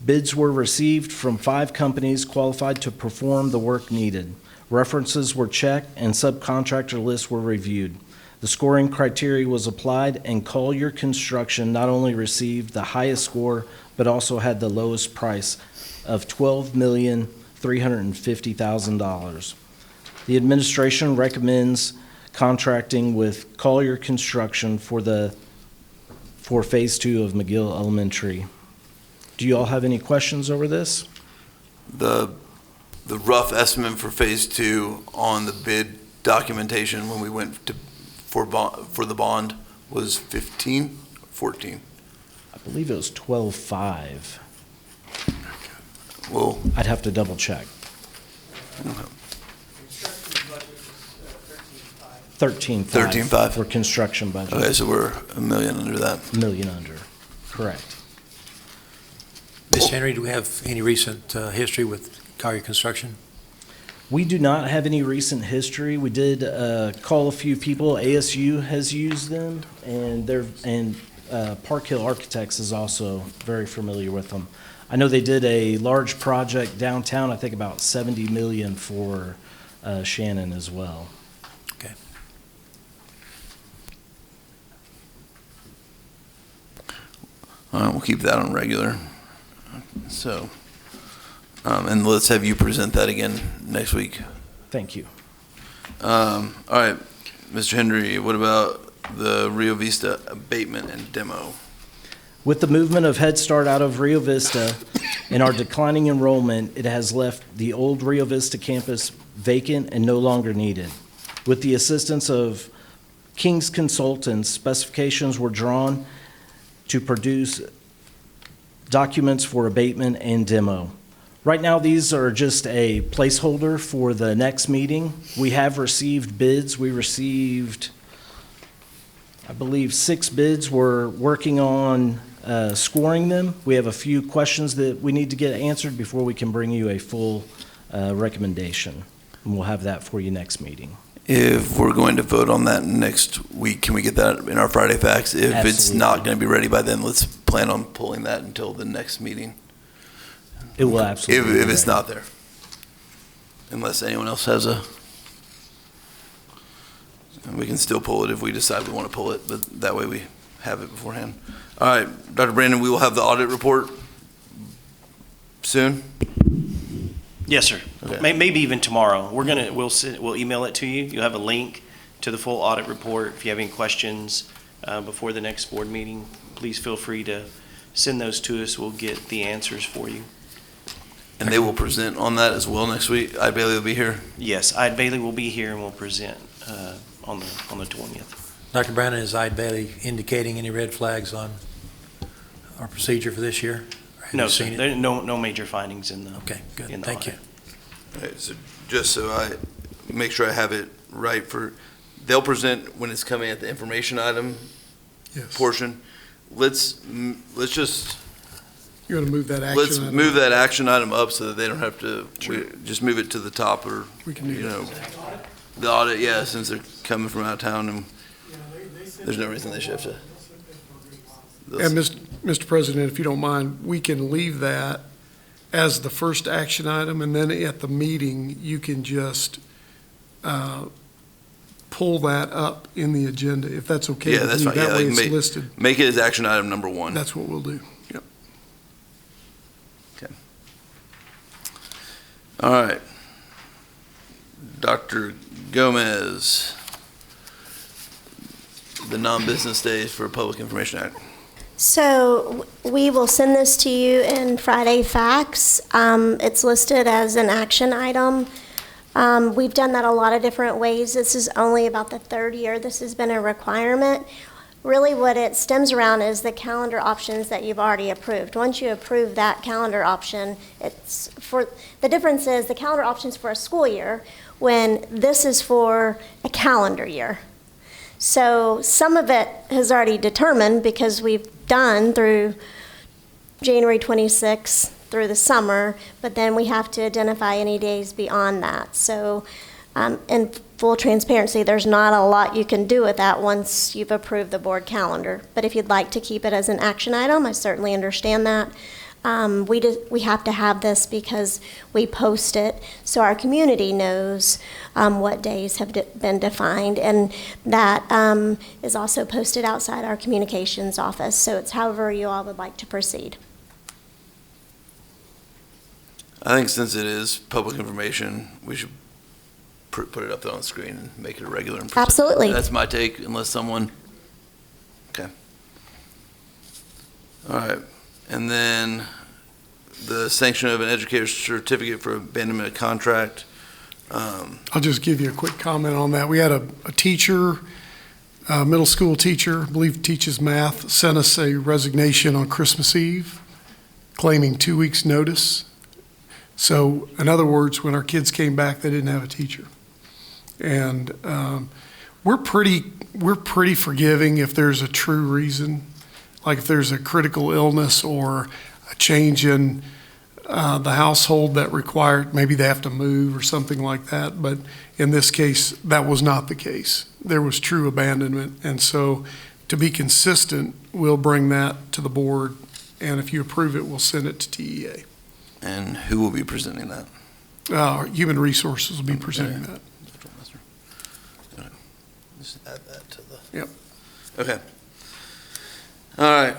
Bids were received from 5 companies qualified to perform the work needed. References were checked and subcontractor lists were reviewed. The scoring criteria was applied, and Collier Construction not only received the highest score, but also had the lowest price of $12,350,000. The administration recommends contracting with Collier Construction for Phase 2 of McGill Elementary. Do you all have any questions over this? The rough estimate for Phase 2 on the bid documentation when we went for the bond was 15, 14. I believe it was 12.5. Well, I'd have to double check. 13.5. 13.5 for construction budget. Okay, so we're $1 million under that. $1 million under, correct. Ms. Henry, do we have any recent history with Collier Construction? We do not have any recent history. We did call a few people. ASU has used them, and Park Hill Architects is also very familiar with them. I know they did a large project downtown, I think about $70 million for Shannon as well. Okay. All right, we'll keep that on regular. So, and let's have you present that again next week, Thank you. All right, Mr. Henry, what about the Rio Vista abatement and demo? With the movement of Head Start out of Rio Vista and our declining enrollment, it has left the old Rio Vista campus vacant and no longer needed. With the assistance of King's Consultants, specifications were drawn to produce documents for abatement and demo. Right now, these are just a placeholder for the next meeting. We have received bids. We received, I believe, 6 bids. We're working on scoring them. We have a few questions that we need to get answered before we can bring you a full recommendation. And we'll have that for you next meeting. If we're going to vote on that next week, can we get that in our Friday facts? If it's Absolutely. not going to be ready by then, let's plan on pulling that until the next meeting. It will absolutely. If be it's ready. not there. Unless anyone else has we can still pull it if we decide we want to pull it, but that way we have it beforehand. All right, Dr. Brandon, we will have the audit report soon? Yes, sir. Okay. Maybe even tomorrow. We'll email it to you. You'll have a link to the full audit report. If you have any questions before the next board meeting, please feel free to send those to us. We'll get the answers for you. And they will present on that as well next week? I Bailey will be here? Yes, Ide Bailey will be here and will present on the 20th. Dr. Brandon, is Ide Bailey indicating any red flags on our procedure for this year? Have No, you sir. seen it? There are no major findings in the. Okay, good. in the Thank you. audit. All right, so just so I make sure I have it right they'll present when it's coming at the information item Yes. portion. Let's just, You're going to move that action let's item? move that action item up so that they don't have to, just move it to the top or, We can do you that. know. The audit, yeah, since they're coming from out of town and there's no reason they should have to. And Mr. President, if you don't mind, we can leave that as the first action item, and then at the meeting, you can just pull that up in the agenda, if that's okay Yeah, with that's you. fine. Yeah, That way like it's listed. Make it as action item number 1. That's what we'll do. Yep. Okay. All right. Dr. Gomez, the non-business days for Public Information Act. So we will send this to you in Friday facts. It's listed as an action item. We've done that a lot of different ways. This is only about the 3rd year this has been a requirement. Really what it stems around is the calendar options that you've already approved. Once you approve that calendar option, the difference is the calendar option's for a school year when this is for a calendar year. So some of it has already determined because we've done through January 26th through the summer, but then we have to identify any days beyond that. So in full transparency, there's not a lot you can do with that once you've approved the board calendar. But if you'd like to keep it as an action item, I certainly understand that. We have to have this because we post it so our community knows what days have been defined, and that is also posted outside our communications office. So it's however you all would like to proceed. I think since it is public information, we should put it up there on the screen and make it a regular. and present. Absolutely. That's my take, unless someone, okay. All right, and then the sanction of an educator's certificate for abandonment of contract. I'll just give you a quick comment on that. We had a teacher, a middle school teacher, I believe teaches math, sent us a resignation on Christmas Eve, claiming 2 weeks' notice. So in other words, when our kids came back, they didn't have a teacher. And we're pretty forgiving if there's a true reason, like if there's a critical illness or a change in the household that required, maybe they have to move or something like that. But in this case, that was not the case. There was true abandonment. And so to be consistent, we'll bring that to the board. And if you approve it, we'll send it to TEA. And who will be presenting that? Human Resources will be presenting that. Just add that to the. Yep. Okay. All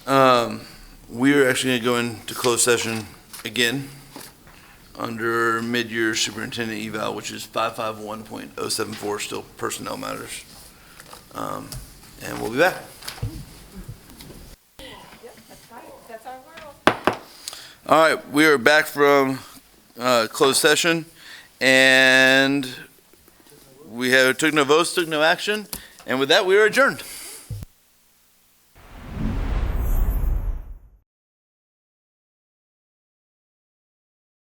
right. We're actually going to go into closed session again under mid-year superintendent eval, which is 551.074, still personnel matters. And we'll be back. All right, we are back from closed session, and we have took no votes, took no action, and with that, we are adjourned.